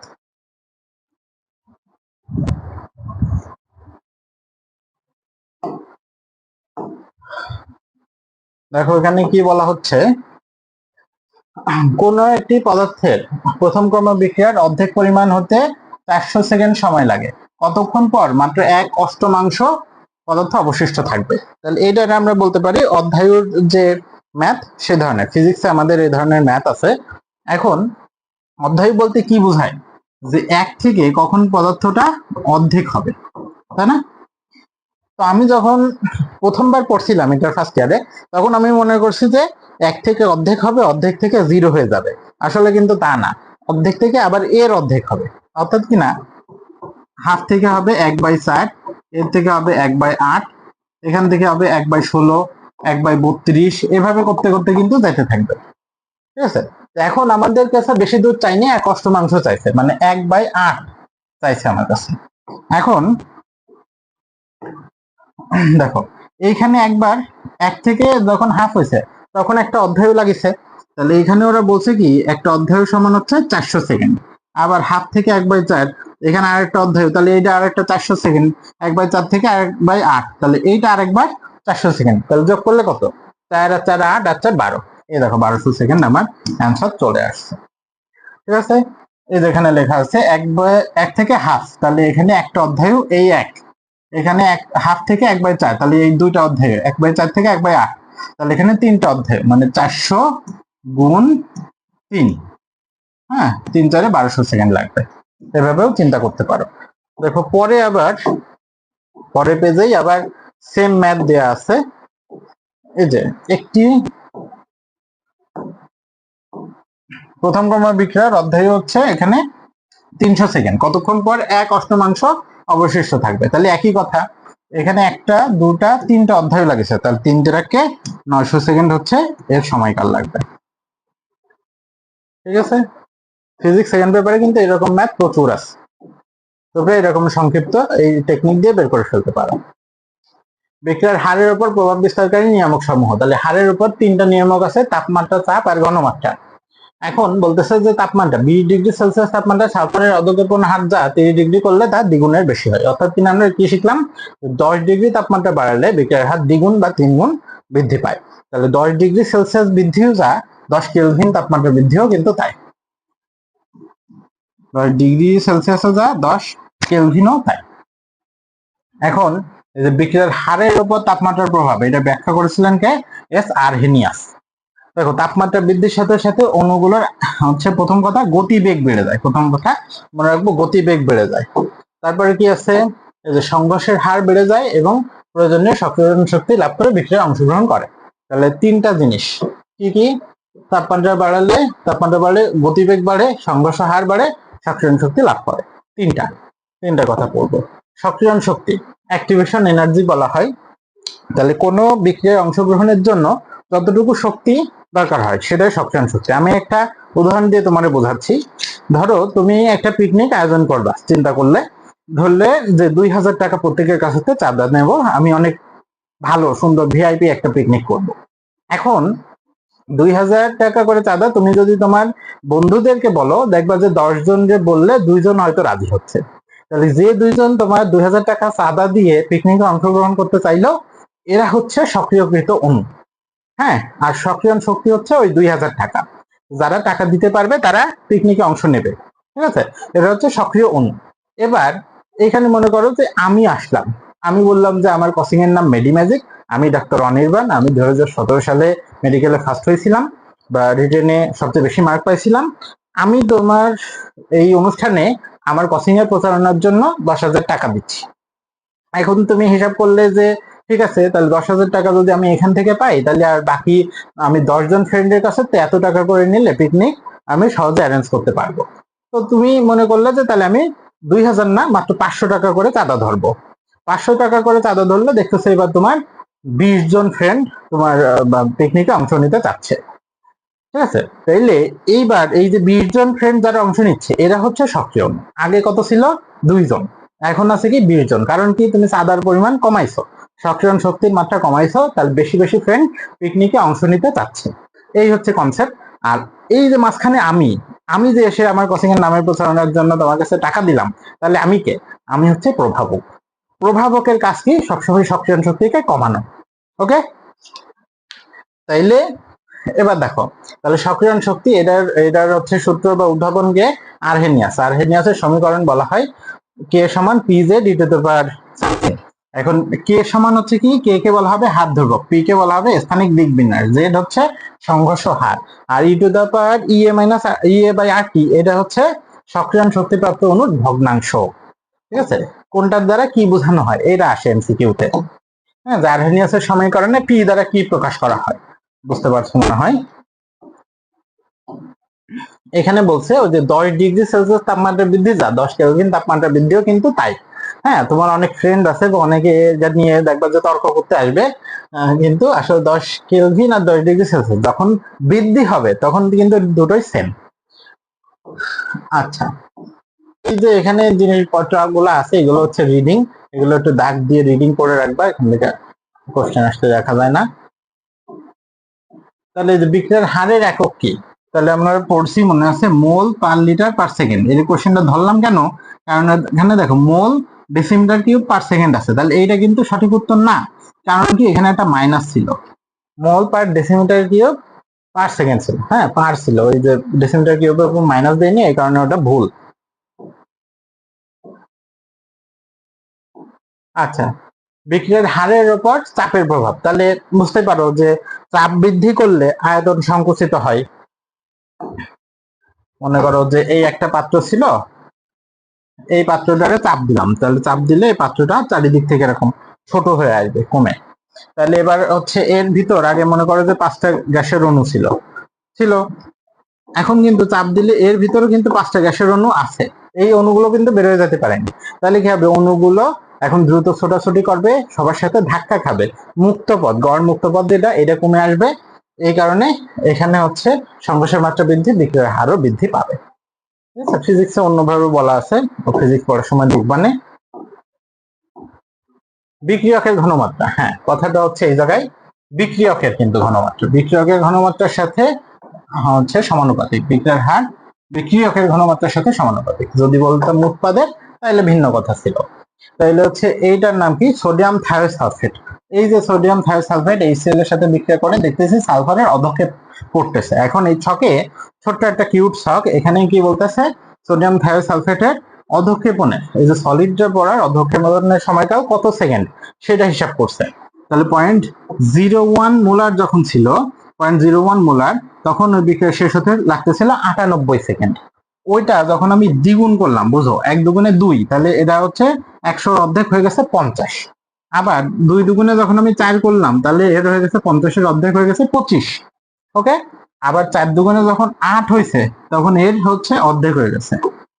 দেখো এখানে কি বলা হচ্ছে, কোন একটি পদার্থের প্রথম ক্রম বিক্রিয়ার অর্ধেক পরিমাণ হতে 400 সেকেন্ড সময় লাগে, কতক্ষণ পর মাত্র 1/8 পদার্থ অবশিষ্ট থাকবে। তাহলে এইটা আমরা বলতে পারি অধ্যায়ুর যে ম্যাথ সে ধরনের, ফিজিক্সে আমাদের এই ধরনের ম্যাথ আছে। এখন অধ্যায়ু বলতে কি বোঝায়, যে 1 থেকে কখন পদার্থটা অর্ধেক হবে, তাই না? তো আমি যখন প্রথমবার পড়ছিলাম এটা ফার্স্ট ইয়ারে, তখন আমি মনে করছি যে 1 থেকে অর্ধেক হবে, অর্ধেক থেকে 0 হয়ে যাবে। আসলে কিন্তু তা না, অর্ধেক থেকে আবার এর অর্ধেক হবে, অর্থাৎ কি না, হাফ থেকে হবে 1/4, এর থেকে হবে 1/8, এখান থেকে হবে 1/16, 1/32, এভাবে করতে করতে কিন্তু যেতে থাকবে। ঠিক আছে, এখন আমাদের কাছে বেশি দূর চাইনি, 1/8 চাইছে, মানে 1/8 চাইছে আমার কাছে। এখন দেখো এইখানে একবার 1 থেকে যখন হাফ হয়েছে তখন একটা অধ্যায় লাগিছে, তাহলে এখানে ওরা বলছে কি একটা অধ্যায় সমান হচ্ছে 400 সেকেন্ড। আবার হাফ থেকে 1/4, এখানে আরেকটা অধ্যায়, তাহলে এইটা আরেকটা 400 সেকেন্ড। 1/4 থেকে 1/8, তাহলে এইটা আরেকবার 400 সেকেন্ড, তাহলে যোগ করলে কত, 4 আর 4 8 আর 4 12, এই দেখো 1200 সেকেন্ড আমার অ্যান্সার চলে আসছে। ঠিক আছে, এই যেখানে লেখা আছে 1 থেকে হাফ, তাহলে এখানে একটা অধ্যায় এই 1, এখানে হাফ থেকে 1/4, তাহলে এই দুইটা অধ্যায় 1/4 থেকে 1/8, তাহলে এখানে 3টা অধ্যায়, মানে 400 গুণ 3, হ্যাঁ 3 4 1200 সেকেন্ড লাগবে। এভাবেও চিন্তা করতে পারো। দেখো পরে আবার পরের পেজেই আবার সেম ম্যাথ দেয়া আছে। এই যে একটি প্রথম ক্রম বিক্রিয়ার অধ্যায় হচ্ছে এখানে 300 সেকেন্ড, কতক্ষণ পর 1/8 অবশিষ্ট থাকবে। তাহলে একই কথা, এখানে একটা দুটা 3টা অধ্যায় লাগেছে, তাহলে 3 900 সেকেন্ড হচ্ছে এর সময়কাল লাগবে। ঠিক আছে, ফিজিক্স সেকেন্ড পেপারে কিন্তু এরকম ম্যাথ প্রচুর আছে, তোমরা এরকম সংক্ষিপ্ত এই টেকনিক দিয়ে বের করে ফেলতে পারো। বিক্রিয়ার হারের উপর প্রভাব বিস্তারকারী নিয়ামক সমূহ, তাহলে হারের উপর 3টা নিয়ামক আছে, তাপমাত্রা, চাপ আর ঘনমাত্রা। এখন বলতেছে যে তাপমাত্রা 20 ডিগ্রি সেলসিয়াস তাপমাত্রা সালফারের অধঃক্ষেপণ হার যা 30 ডিগ্রি করলে তা দ্বিগুণের বেশি হয়। অর্থাৎ কিনা আমরা কি শিখলাম, 10 ডিগ্রি তাপমাত্রা বাড়ালে বিক্রিয়ার হার দ্বিগুণ বা 3 গুণ বৃদ্ধি পায়। তাহলে 10 ডিগ্রি সেলসিয়াস বৃদ্ধিও যা, 10 কেলভিন তাপমাত্রা বৃদ্ধিও কিন্তু তাই। 10 ডিগ্রি সেলসিয়াসও যা, 10 কেলভিনও তাই। এখন এই যে বিক্রিয়ার হারের উপর তাপমাত্রার প্রভাব, এটা ব্যাখ্যা করেছিলেন কে, এস আরহেনিয়াস। দেখো তাপমাত্রা বৃদ্ধির সাথে সাথে অণুগুলোর হচ্ছে প্রথম কথা গতিবেগ বেড়ে যায়, প্রথম কথা মনে রাখবো গতিবেগ বেড়ে যায়। তারপরে কি আছে, এই যে সংঘর্ষের হার বেড়ে যায় এবং প্রয়োজনীয় সক্রিয়ণ শক্তি লাভ করে বিক্রিয়ায় অংশগ্রহণ করে। তাহলে 3টা জিনিস কি কি, তাপমাত্রা বাড়লে গতিবেগ বাড়ে, সংঘর্ষ হার বাড়ে, সক্রিয়ণ শক্তি লাভ করে। তিনটা কথা বলবো। সক্রিয়ণ শক্তি, অ্যাক্টিভেশন এনার্জি বলা হয়। তাহলে কোনো বিক্রিয়ায় অংশগ্রহণের জন্য যতটুকু শক্তি দরকার হয় সেটাই সক্রিয়ণ শক্তি। আমি একটা উদাহরণ দিয়ে তোমার বোঝাচ্ছি। ধরো তুমি একটা পিকনিক আয়োজন করবা, চিন্তা করলে ধরলে যে 2000 টাকা প্রত্যেকের কাছ থেকে চাঁদা নেব, আমি অনেক ভালো সুন্দর ভিআইপি একটা পিকনিক করব। এখন 2000 টাকা করে চাঁদা তুমি যদি তোমার বন্ধুদেরকে বলো, দেখবা যে 10 জন যে বললে 2 জন হয়তো রাজি হচ্ছে। তাহলে যে 2 জন তোমার 2000 টাকা চাঁদা দিয়ে পিকনিকে অংশগ্রহণ করতে চাইলো, এরা হচ্ছে সক্রিয়কৃত অণু। হ্যাঁ, আর সক্রিয়ণ শক্তি হচ্ছে ওই 2000 টাকা, যারা টাকা দিতে পারবে তারা পিকনিকে অংশ নেবে। ঠিক আছে, এটা হচ্ছে সক্রিয় অণু। এবার এখানে মনে করো যে আমি আসলাম, আমি বললাম যে আমার কোচিং এর নাম মেডিম্যাজিক, আমি ডাক্তার অনির্বাণ, আমি 2017 সালে মেডিকেলে ফার্স্ট হয়েছিলাম বা রিটেনে সবচেয়ে বেশি মার্ক পাইছিলাম। আমি তোমার এই অনুষ্ঠানে আমার কোচিং এর প্রচারণার জন্য 10,000 টাকা দিচ্ছি। এখন তুমি হিসাব করলে যে ঠিক আছে, তাহলে 10,000 টাকা যদি আমি এখান থেকে পাই, তাহলে আর বাকি আমি 10 জন ফ্রেন্ডের কাছে তো এত টাকা করে নিলে পিকনিক আমি সহজে অ্যারেঞ্জ করতে পারবো। তো তুমি মনে করলে যে তাহলে আমি 2,000 না, মাত্র 500 টাকা করে চাঁদা ধরবো। 500 টাকা করে চাঁদা ধরলে দেখতেছো এবার তোমার 20 জন ফ্রেন্ড তোমার পিকনিকে অংশ নিতে চাচ্ছে। ঠিক আছে, তাইলে এইবার এই যে 20 জন ফ্রেন্ড যারা অংশ নিচ্ছে এরা হচ্ছে সক্রিয়। আগে কত ছিল? 2 জন, এখন আছে কি 20 জন। কারণ কি, তুমি চাঁদার পরিমাণ কমাইছো, সক্রিয় শক্তির মাত্রা কমাইছো, তাহলে বেশি বেশি ফ্রেন্ড পিকনিকে অংশ নিতে চাচ্ছে। এই হচ্ছে কনসেপ্ট। আর এই যে মাঝখানে আমি আমি যে এসে আমার কোচিং এর নামের প্রচারণার জন্য তোমার কাছে টাকা দিলাম, তাহলে আমি কে? আমি হচ্ছে প্রভাবক। প্রভাবকের কাজ কি? সবসময় সক্রিয় শক্তিকে কমানো। ওকে, তাইলে এবার দেখো, তাহলে সক্রিয়ণ শক্তি এটার হচ্ছে সূত্র বা উদ্ভাবনকে আরহেনিয়াসের সমীকরণ বলা হয় কে সমান P Z E to the power something. এখন কে সমান হচ্ছে কি, কে কে বলা হবে হাত ধ্রুবক, পি কে বলা হবে স্থানিক দিক বিন্যাস, জেড হচ্ছে সংঘর্ষ হার, আর e to the power Ea minus Ea by R T এটা হচ্ছে সক্রিয়ণ শক্তিপ্রাপ্ত অণুর ভগ্নাংশ। ঠিক আছে, কোনটার দ্বারা কি বোঝানো হয় এটা আসে এমসিকিউতে। হ্যাঁ, আরহেনিয়াসের সমীকরণে পি দ্বারা কি প্রকাশ করা হয় বুঝতে পারছো মনে হয়। এখানে বলছে ওই যে 10 ডিগ্রি সেলসিয়াস তাপমাত্রা বৃদ্ধি যা 10 কেলভিন তাপমাত্রা বৃদ্ধিও কিন্তু তাই। হ্যাঁ, তোমার অনেক ফ্রেন্ড আছে বা অনেকে এটা নিয়ে দেখবা যে তর্ক করতে আসবে, কিন্তু আসলে 10 কেলভিন আর 10 ডিগ্রি সেলসিয়াস যখন বৃদ্ধি হবে তখন কিন্তু দুটোই সেম। আচ্ছা, এই যে এখানে জিনিসপত্র গুলো আছে এগুলো হচ্ছে রিডিং, এগুলো একটু দাগ দিয়ে রিডিং করে রাখবা, এখান থেকে কোশ্চেন আসতে দেখা যায় না। তাহলে বিক্রিয়ার হারের একক কি? তাহলে আমরা পড়ছি মনে আছে মোল পার লিটার পার সেকেন্ড। এই কোশ্চেনটা ধরলাম কেন? কারণ এখানে দেখো মোল ডেসিমিটার কিউব পার সেকেন্ড আছে, তাহলে এইটা কিন্তু সঠিক উত্তর না। কারণ কি, এখানে একটা মাইনাস ছিল, মোল পার ডেসিমিটার কিউব পার সেকেন্ড ছিল। হ্যাঁ, পার ছিল, ওই যে ডেসিমিটার কিউবের উপর মাইনাস দেয়নি, এই কারণে ওটা ভুল। আচ্ছা, বিক্রিয়ার হারের উপর চাপের প্রভাব, তাহলে বুঝতে পারো যে চাপ বৃদ্ধি করলে আয়তন সংকুচিত হয়। মনে করো যে এই একটা পাত্র ছিল, এই পাত্রটারে চাপ দিলাম, তাহলে চাপ দিলে এই পাত্রটা চারিদিক থেকে এরকম ছোট হয়ে আসবে, কমে। তাহলে এবার হচ্ছে এর ভিতর আগে মনে করো যে 5টা গ্যাসের অণু ছিল ছিল এখন কিন্তু চাপ দিলে এর ভিতরে কিন্তু 5টা গ্যাসের অণু আছে, এই অণুগুলো কিন্তু বের হয়ে যেতে পারেনি। তাহলে কি হবে, অণুগুলো এখন দ্রুত ছোটাছুটি করবে, সবার সাথে ধাক্কা খাবে, মুক্ত পথ, গড় মুক্ত পথ যেটা এটা কমে আসবে। এই কারণে এখানে হচ্ছে সংঘর্ষের মাত্রা বৃদ্ধি, বিক্রিয়ার হারও বৃদ্ধি পাবে। ফিজিক্সে অন্যভাবে বলা আছে, ফিজিক্স পড়ার সময় দেখবানে। বিক্রিয়কের ঘনমাত্রা, হ্যাঁ কথাটা হচ্ছে এই জায়গায় বিক্রিয়কের কিন্তু ঘনমাত্রা, বিক্রিয়কের ঘনমাত্রার সাথে হচ্ছে সমানুপাতিক, বিক্রিয়ার হার বিক্রিয়কের ঘনমাত্রার সাথে সমানুপাতিক। যদি বলতাম উৎপাদের তাহলে ভিন্ন কথা ছিল। তাহলে হচ্ছে এইটার নাম কি, সোডিয়াম থায়োসালফেট। এই যে সোডিয়াম থায়োসালফেট HCl এর সাথে বিক্রিয়া করে দেখতেছি সালফারের অধক্ষেপ করতেছে। এখন এই ছকে ছোট্ট একটা কিউট ছক, এখানে কি বলতেছে, সোডিয়াম থায়োসালফেটের অধক্ষেপণে এই যে সলিডটা পড়ার অধক্ষেপণের সময়কাল কত সেকেন্ড সেটা হিসাব করছে। তাহলে 0.01 মোলার যখন ছিল, 0.01 মোলার, তখন ওই বিক্রিয়া শেষ হতে লাগতেছিল 98 সেকেন্ড। ওইটা যখন আমি দ্বিগুণ করলাম, বুঝো 1 দুগুণে 2, তাহলে এটা হচ্ছে 100 অর্ধেক হয়ে গেছে 50। আবার 2 দুগুণে যখন আমি 4 করলাম, তাহলে এর হয়ে গেছে 50-এর অর্ধেক হয়ে গেছে 25। ওকে, আবার 4 দুগুণে যখন 8 হয়েছে, তখন এর হচ্ছে অর্ধেক হয়ে গেছে,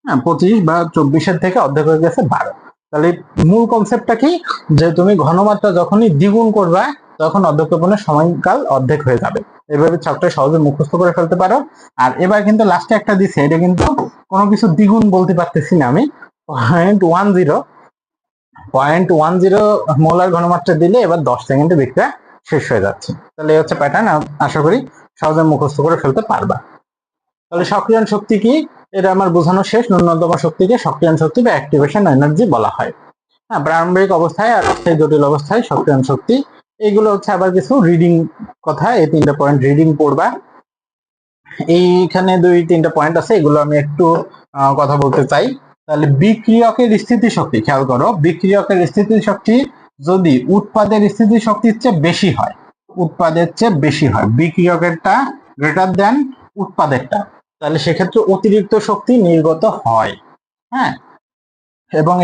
হ্যাঁ 25 বা 24-এর থেকে অর্ধেক হয়ে গেছে 12। তাহলে মূল কনসেপ্টটা কি, যে তুমি ঘনমাত্রা যখনই দ্বিগুণ করবা তখন অধক্ষেপণের সময়কাল অর্ধেক হয়ে যাবে। এভাবে ছকটা সহজে মুখস্থ করে ফেলতে পারো। আর এবার কিন্তু লাস্টে একটা দিছে, এটা কিন্তু কোনো কিছু দ্বিগুণ বলতে পারতেছি না আমি, 0.10 মোলার ঘনমাত্রা দিলে এবার 10 সেকেন্ডে বিক্রিয়া শেষ হয়ে যাচ্ছে। তাহলে এই হচ্ছে প্যাটার্ন, আশা করি সহজে মুখস্থ করে ফেলতে পারবা। তাহলে সক্রিয়ণ শক্তি কি, এটা আমার বোঝানো শেষ। ন্যূনতম শক্তিকে সক্রিয়ণ শক্তি বা অ্যাক্টিভেশন এনার্জি বলা হয়। হ্যাঁ, প্রারম্ভিক অবস্থায় আর জটিল অবস্থায় সক্রিয়ণ শক্তি। এইগুলো হচ্ছে আবার কিছু রিডিং কথা, এই 3টা পয়েন্ট রিডিং পড়বা। এইখানে 2-3টা পয়েন্ট আছে, এগুলো আমি একটু কথা বলতে চাই। তাহলে বিক্রিয়কের স্থিতিশক্তি খেয়াল করো, বিক্রিয়কের স্থিতিশক্তি যদি উৎপাদের স্থিতিশক্তির চেয়ে বেশি হয়, উৎপাদের চেয়ে বেশি হয়, বিক্রিয়কেরটা গ্রেটার দেন উৎপাদেরটা, তাহলে সেক্ষেত্রে অতিরিক্ত শক্তি নির্গত হয়। হ্যাঁ, এবং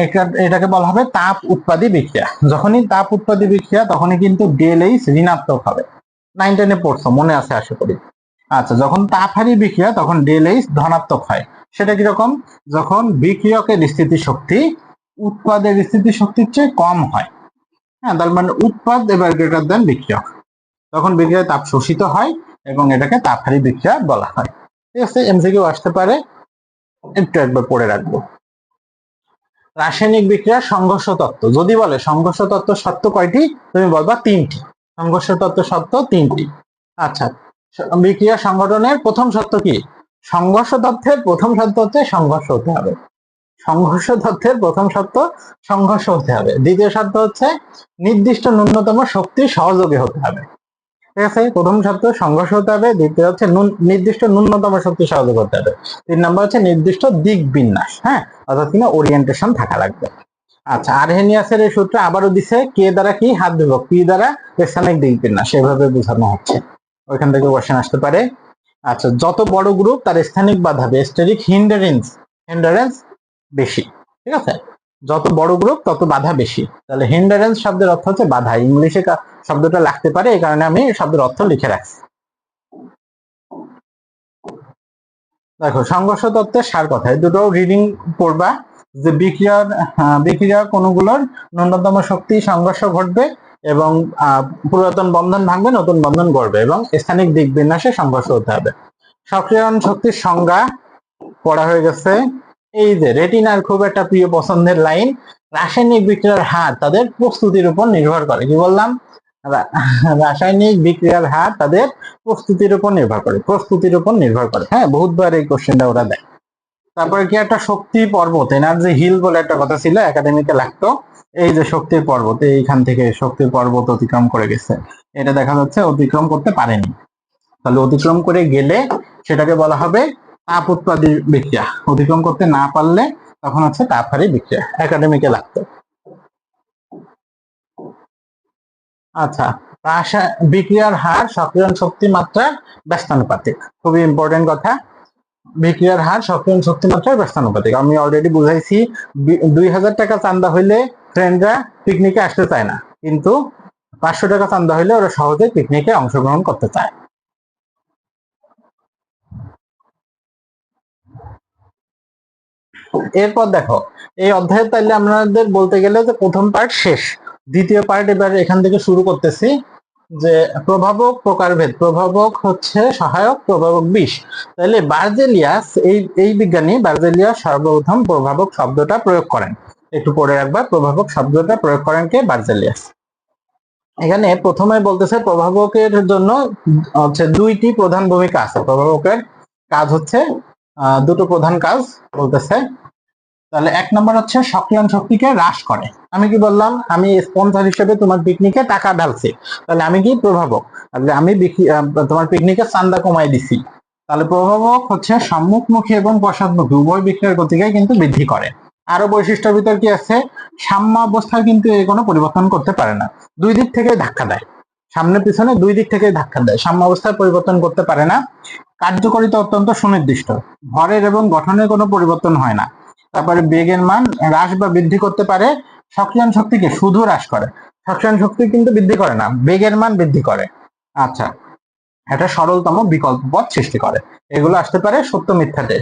এটাকে বলা হবে তাপ উৎপাদী বিক্রিয়া। যখনই তাপ উৎপাদী বিক্রিয়া তখনই কিন্তু ডেলএইচ ঋণাত্মক হবে। 9-10 পড়ছো, মনে আছে আশা করি। আচ্ছা, যখন তাপহারী বিক্রিয়া তখন ডেলএইচ ধনাত্মক হয়। সেটা কিরকম? যখন বিক্রিয়কের স্থিতিশক্তি উৎপাদের স্থিতিশক্তির চেয়ে কম হয়। হ্যাঁ, তার মানে উৎপাদ এবার গ্রেটার দেন বিক্রিয়ক, তখন বিক্রিয়ায় তাপ শোষিত হয় এবং এটাকে তাপহারী বিক্রিয়া বলা হয়। ঠিক আছে, এমসিকিউ আসতে পারে, একটু একবার পড়ে রাখবো। রাসায়নিক বিক্রিয়ার সংঘর্ষ তত্ত্ব যদি বলে সংঘর্ষ তত্ত্ব সত্য কয়টি, তুমি বলবা 3টি। সংঘর্ষ তত্ত্ব সত্য 3টি। আচ্ছা, বিক্রিয়া সংগঠনের প্রথম সত্য কি? সংঘর্ষ তত্ত্বের প্রথম সত্য হচ্ছে সংঘর্ষ হতে হবে। সংঘর্ষ তত্ত্বের প্রথম সত্য সংঘর্ষ হতে হবে। দ্বিতীয় সত্য হচ্ছে নির্দিষ্ট ন্যূনতম শক্তি সহযোগী হতে হবে। ঠিক আছে, প্রথম সত্য সংঘর্ষ হতে হবে, দ্বিতীয় হচ্ছে নির্দিষ্ট ন্যূনতম শক্তি সহযোগ হতে হবে, 3 নম্বর হচ্ছে নির্দিষ্ট দিক বিন্যাস, হ্যাঁ, অর্থাৎ কিনা ওরিয়েন্টেশন থাকা লাগবে। আচ্ছা, আরহেনিয়াসের এই সূত্র আবারও দিছে, কে দ্বারা কি হাত বিভব, পি দ্বারা স্থানিক দিক বিন্যাস, সেভাবে বোঝানো হচ্ছে, ওইখান থেকে কোশ্চেন আসতে পারে। আচ্ছা, যত বড় গ্রুপ তার স্থানিক বাধা স্টেরিক হিন্ডারেন্স বেশি। ঠিক আছে, যত বড় গ্রুপ তত বাধা বেশি। তাহলে হিন্ডারেন্স শব্দের অর্থ হচ্ছে বাধা। ইংলিশে শব্দটা লাগতে পারে, এই কারণে আমি শব্দের অর্থ লিখে রাখছি। দেখো, সংঘর্ষ তত্ত্বের সার কথা, এই দুটো রিডিং পড়বা যে বিক্রিয়া কোনগুলোর ন্যূনতম শক্তি সংঘর্ষ ঘটবে এবং পুরাতন বন্ধন ভাঙবে, নতুন বন্ধন গড়বে এবং স্থানিক দিক বিন্যাসে সংঘর্ষ হতে হবে। সক্রিয়ণ শক্তির সংজ্ঞা পড়া হয়ে গেছে। এই যে রেটিনার খুব একটা প্রিয় পছন্দের লাইন, রাসায়নিক বিক্রিয়ার হার তাদের প্রস্তুতির উপর নির্ভর করে। কি বললাম? রাসায়নিক বিক্রিয়ার হার তাদের প্রস্তুতির উপর নির্ভর করে। হ্যাঁ, বহুতবার এই কোশ্চেনটা ওরা দেয়। তারপরে কি একটা শক্তি পর্বত, এনার্জি হিল বলে একটা কথা ছিল, একাডেমিকে লাগতো। এই যে শক্তির পর্বত, এইখান থেকে শক্তির পর্বত অতিক্রম করে গেছে, এটা দেখা যাচ্ছে অতিক্রম করতে পারেনি। তাহলে অতিক্রম করে গেলে সেটাকে বলা হবে তাপ উৎপাদী বিক্রিয়া, অতিক্রম করতে না পারলে তখন হচ্ছে তাপহারী বিক্রিয়া, একাডেমিকে লাগতো। আচ্ছা, বিক্রিয়ার হার সক্রিয়ণ শক্তি মাত্রার ব্যস্তানুপাতিক, খুবই ইম্পর্টেন্ট কথা। বিক্রিয়ার হার সক্রিয়ণ শক্তি মাত্রার ব্যস্তানুপাতিক, আমি অলরেডি বুঝাইছি। 2000 টাকা চান্দা হইলে ফ্রেন্ডরা পিকনিকে আসতে চায় না, কিন্তু 500 টাকা চান্দা হইলে ওরা সহজে পিকনিকে অংশগ্রহণ করতে চায়। এরপর দেখো, এই অধ্যায়ে তাইলে আমাদের বলতে গেলে যে প্রথম পার্ট শেষ, দ্বিতীয় পার্ট এবার এখান থেকে শুরু করতেছি। যে প্রভাবক প্রকারভেদ, প্রভাবক হচ্ছে সহায়ক, প্রভাবক বিষ। তাহলে বার্জেলিয়াস, এই বিজ্ঞানী বার্জেলিয়াস সর্বপ্রথম প্রভাবক শব্দটা প্রয়োগ করেন। একটু পরে একবার প্রভাবক শব্দটা প্রয়োগ করেন কে? বার্জেলিয়াস। এখানে প্রথমে বলতেছে প্রভাবকের জন্য হচ্ছে 2টি প্রধান ভূমিকা আছে। প্রভাবকের কাজ হচ্ছে দুটো প্রধান কাজ বলতেছে। তাহলে 1 নম্বর হচ্ছে সক্রিয়ণ শক্তিকে হ্রাস করে। আমি কি বললাম? আমি স্পন্সর হিসেবে তোমার পিকনিকে টাকা ঢালছি, তাহলে আমি কি প্রভাবক? তাহলে আমি তোমার পিকনিকে চান্দা কমাই দিছি, তাহলে প্রভাবক হচ্ছে সম্মুখমুখী এবং পশ্চাৎমুখী উভয় বিক্রিয়ার গতিকে কিন্তু বৃদ্ধি করে। আরো বৈশিষ্ট্যের ভিতর কি আছে? সাম্য অবস্থায় কিন্তু এর কোনো পরিবর্তন করতে পারে না, দুই দিক থেকে ধাক্কা দেয়, সামনে পিছনে দুই দিক থেকে ধাক্কা দেয়, সাম্য অবস্থায় পরিবর্তন করতে পারে না। কার্যকারিতা অত্যন্ত সুনির্দিষ্ট, ভরের এবং গঠনের কোনো পরিবর্তন হয় না। তারপরে বেগের মান হ্রাস বা বৃদ্ধি করতে পারে। সক্রিয়ণ শক্তিকে শুধু হ্রাস করে, সক্রিয়ণ শক্তি কিন্তু বৃদ্ধি করে না, বেগের মান বৃদ্ধি করে। আচ্ছা, একটা সরলতম বিকল্প পথ সৃষ্টি করে। এগুলো আসতে পারে সত্য মিথ্যাতে,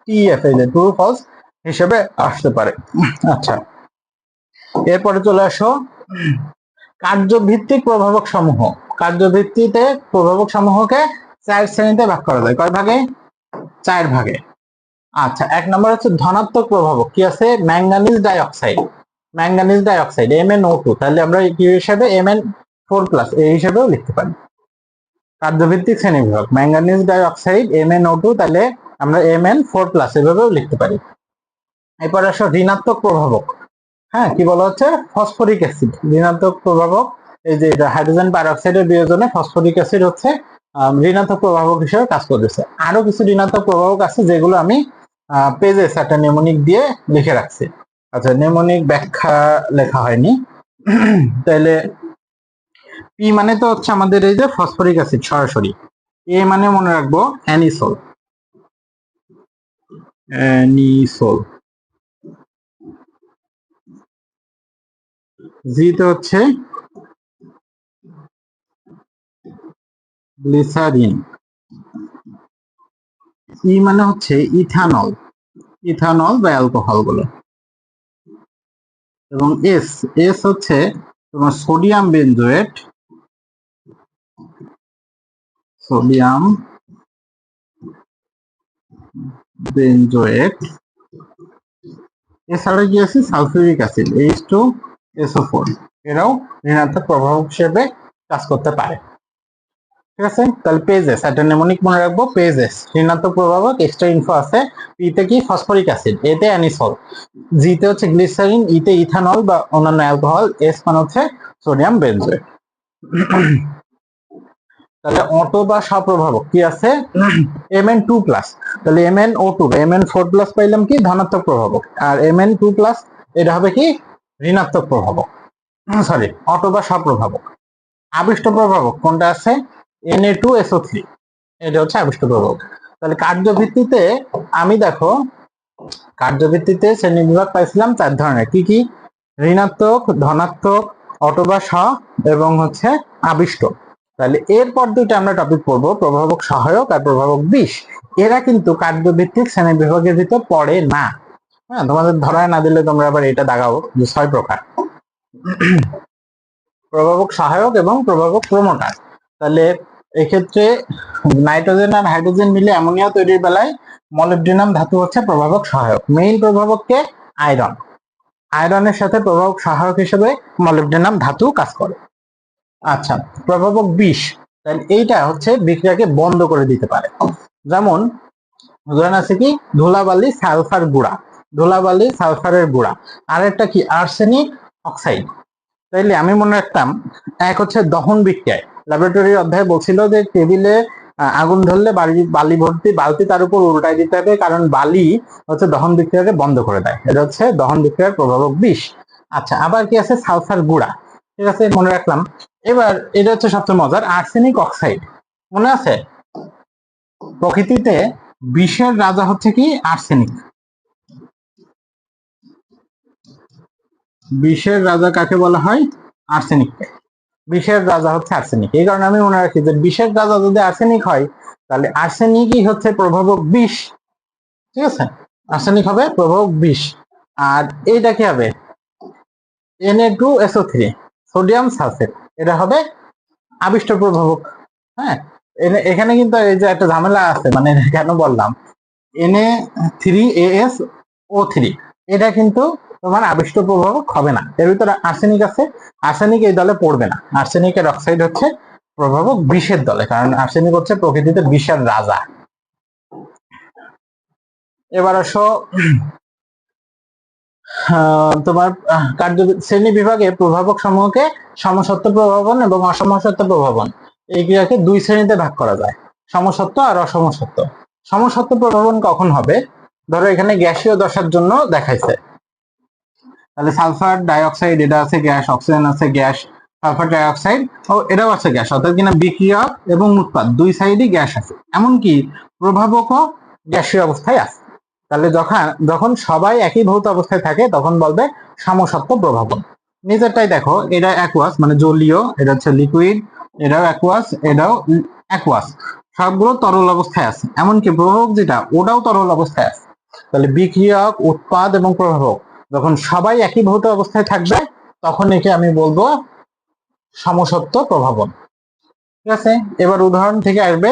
টিএফ, ট্রু ফলস হিসেবে আসতে পারে। আচ্ছা, এরপরে চলে আসো কার্যভিত্তিক প্রভাবক সমূহ। কার্যভিত্তিতে প্রভাবক সমূহকে 4 শ্রেণীতে ভাগ করা যায়। কয় ভাগে? 4 ভাগে। আচ্ছা, 1 নম্বর হচ্ছে ধনাত্মক প্রভাবক, কি আছে? ম্যাঙ্গানিজ ডাইঅক্সাইড, MnO2, তাহলে আমরা কি হিসেবে Mn4+ এই হিসেবেও লিখতে পারি। কার্যভিত্তিক শ্রেণীবিভাগ, ম্যাঙ্গানিজ ডাইঅক্সাইড MnO2, তাহলে আমরা Mn4+ এভাবেও লিখতে পারি। এরপর আসো ঋণাত্মক প্রভাবক। হ্যাঁ, কি বলা হচ্ছে? ফসফরিক অ্যাসিড ঋণাত্মক প্রভাবক। এই যে হাইড্রোজেন পারঅক্সাইডের বিয়োজনে ফসফরিক অ্যাসিড হচ্ছে ঋণাত্মক প্রভাবক হিসেবে কাজ করতেছে। আরো কিছু ঋণাত্মক প্রভাবক আছে যেগুলো আমি পেজে একটা নেমোনিক দিয়ে লিখে রাখছি। আচ্ছা, নেমোনিক ব্যাখ্যা লেখা হয়নি। তাহলে পি মানে তো হচ্ছে আমাদের এই যে ফসফরিক অ্যাসিড সরাসরি। এ মানে মনে রাখবো অ্যানিসোল, জিতে হচ্ছে গ্লিসারিন, ই মানে হচ্ছে ইথানল, ইথানল বা অ্যালকোহল গুলো, এবং এস, এস হচ্ছে তোমার সোডিয়াম বেনজোয়েট, সোডিয়াম বেনজোয়েট। এছাড়া কি আছে সালফিউরিক অ্যাসিড H2SO4, এরাও ঋণাত্মক প্রভাব হিসেবে কাজ করতে পারে। ঠিক আছে, তাহলে পেজেস একটা নেমোনিক মনে রাখবো, পেজেস ঋণাত্মক প্রভাবক, এক্সট্রা ইনফো আছে। পিতে কি ফসফরিক অ্যাসিড, এতে অ্যানিসল, জিতে হচ্ছে গ্লিসারিন, ইতে ইথানল বা অন্যান্য অ্যালকোহল, এস মানে হচ্ছে সোডিয়াম বেনজোয়েট। তাহলে অটো বা স্বপ্রভাবক কি আছে, Mn2+, তাহলে MnO2 Mn4+ পাইলাম কি ধনাত্মক প্রভাবক, আর Mn2+ এটা হবে কি ঋণাত্মক প্রভাবক, সরি অটো বা স্বপ্রভাবক। আবিষ্ট প্রভাবক কোনটা আছে, Na2SO3, এটা হচ্ছে আবিষ্ট প্রভাবক। তাহলে কার্যভিত্তিতে আমি দেখো, কার্যভিত্তিতে শ্রেণীবিভাগ পাইছিলাম 4 ধরনের, কি কি, ঋণাত্মক, ধনাত্মক, অটো বা স্ব এবং হচ্ছে আবিষ্ট। তাহলে এরপর দুইটা আমরা টপিক পড়বো, প্রভাবক সহায়ক আর প্রভাবক বিষ। এরা কিন্তু কার্যভিত্তিক শ্রেণী বিভাগের ভিতর পড়ে না। হ্যাঁ, তোমাদের ধরায় না দিলে তোমরা আবার এটা দাগাও যে 6 প্রকার, প্রভাবক সহায়ক এবং প্রভাবক প্রমোটার। তাহলে এক্ষেত্রে নাইট্রোজেন আর হাইড্রোজেন মিলে অ্যামোনিয়া তৈরির বেলায় মলিবডেনাম ধাতু হচ্ছে প্রভাবক সহায়ক। মেইন প্রভাবককে আয়রন, আয়রনের সাথে প্রভাবক সহায়ক হিসেবে মলিবডেনাম ধাতু কাজ করে। আচ্ছা, প্রভাবক বিষ, তাহলে এইটা হচ্ছে বিক্রিয়াকে বন্ধ করে দিতে পারে। যেমন উদাহরণ আছে কি, ধুলাবালি সালফার গুঁড়া, ধুলাবালি সালফারের গুঁড়া। আর একটা কি, আর্সেনিক অক্সাইড। তাইলে আমি মনে রাখতাম, এক হচ্ছে দহন বিক্রিয়ায়, ল্যাবরেটরি অধ্যায়ে বলছিল যে টেবিলে আগুন ধরলে বালি ভর্তি বালতি তার উপর উল্টাই দিতে হবে, কারণ বালি হচ্ছে দহন বিক্রিয়াকে বন্ধ করে দেয়। এটা হচ্ছে দহন বিক্রিয়ার প্রভাবক বিষ। আচ্ছা, আবার কি আছে, সালফার গুঁড়া, ঠিক আছে মনে রাখলাম। এবার এটা হচ্ছে সবচেয়ে মজার, আর্সেনিক অক্সাইড, মনে আছে প্রকৃতিতে বিষের রাজা হচ্ছে কি আর্সেনিক। বিষের রাজা কাকে বলা হয়, আর্সেনিককে। বিষের রাজা হচ্ছে আর্সেনিক, এই কারণে আমি মনে রাখি যে বিষের রাজা যদি আর্সেনিক হয়, তাহলে আর্সেনিকই হচ্ছে প্রভাবক বিষ। ঠিক আছে, আর্সেনিক হবে প্রভাবক বিষ। আর এইটা কি হবে, Na2SO3, সোডিয়াম সালফেট, এটা হবে আবিষ্ট প্রভাবক। হ্যাঁ, এখানে কিন্তু এই যে একটা ঝামেলা আছে, মানে কেন বললাম, Na3AsO3, এটা কিন্তু তোমার আবিষ্ট প্রভাবক হবে না, এর ভিতরে আর্সেনিক আছে, আর্সেনিক এই দলে পড়বে না। আর্সেনিকের অক্সাইড হচ্ছে প্রভাবক বিষের দলে, কারণ আর্সেনিক হচ্ছে প্রকৃতিতে বিষের রাজা। এবার আসো তোমার কার্য শ্রেণী বিভাগে প্রভাবক সমূহকে সমসত্ব প্রভাবন এবং অসমসত্ব প্রভাবন, এই ক্রিয়াকে দুই শ্রেণীতে ভাগ করা যায়, সমসত্ব আর অসমসত্ব। সমসত্ব প্রভাবন কখন হবে, ধরো এখানে গ্যাসীয় দশার জন্য দেখাইছে, তাহলে সালফার ডাইঅক্সাইড এটা আছে গ্যাস, অক্সিজেন আছে গ্যাস, সালফার ডাইঅক্সাইড ও এটাও আছে গ্যাস, অর্থাৎ কিনা বিক্রিয়ক এবং উৎপাদ দুই সাইডই গ্যাস আছে, এমনকি প্রভাবকও গ্যাসীয় অবস্থায় আছে। তাহলে যখন যখন সবাই একই ভৌত অবস্থায় থাকে তখন বলবে সমসত্ব প্রভাবন। নিচেরটাই দেখো, এটা অ্যাকুয়াস মানে জলীয়, এটা হচ্ছে লিকুইড, এটাও অ্যাকুয়াস, এটাও অ্যাকুয়াস, সবগুলো তরল অবস্থায় আছে, এমনকি প্রভাবক যেটা ওটাও তরল অবস্থায় আছে। তাহলে বিক্রিয়ক, উৎপাদ এবং প্রভাবক যখন সবাই একই ভৌত অবস্থায় থাকবে তখন একে আমি বলবো সমসত্ব প্রভাবন। ঠিক আছে, এবার উদাহরণ থেকে আসবে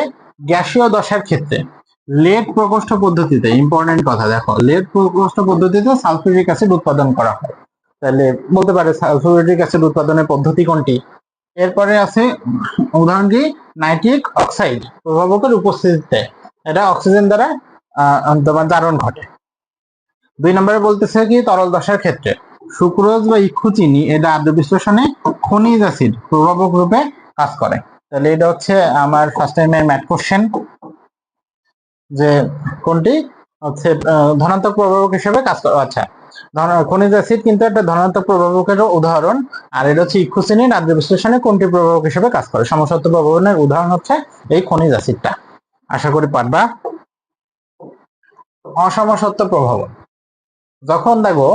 গ্যাসীয় দশার ক্ষেত্রে লেড প্রকোষ্ঠ পদ্ধতিতে, ইম্পর্টেন্ট কথা দেখো, লেড প্রকোষ্ঠ পদ্ধতিতে সালফিউরিক অ্যাসিড উৎপাদন করা হয়। তাহলে বলতে পারে সালফিউরিক অ্যাসিড উৎপাদনের পদ্ধতি কোনটি। এরপরে আছে উদাহরণ কি, নাইট্রিক অক্সাইড প্রভাবকের উপস্থিতিতে, এটা অক্সিজেন দ্বারা তোমার জারণ ঘটে। 2 নম্বরে বলতেছে কি, তরল দশার ক্ষেত্রে সুক্রোজ বা ইক্ষু চিনি এটা আদ্র বিশ্লেষণে খনিজ অ্যাসিড প্রভাবক রূপে কাজ করে। তাহলে এটা হচ্ছে আমার ফার্স্ট টাইমের ম্যাথ কোশ্চেন, যে কোনটি হচ্ছে ধনাত্মক প্রভাবক হিসেবে কাজ করে। আচ্ছা, খনিজ অ্যাসিড কিন্তু একটা ধনাত্মক প্রভাবকের উদাহরণ, আর এটা হচ্ছে ইক্ষু চিনি আদ্র বিশ্লেষণে কোনটি প্রভাবক হিসেবে কাজ করে। সমসত্ব প্রভাবনের উদাহরণ হচ্ছে এই খনিজ অ্যাসিডটা, আশা করি পারবা। অসমসত্ব প্রভাবন, যখন দেখো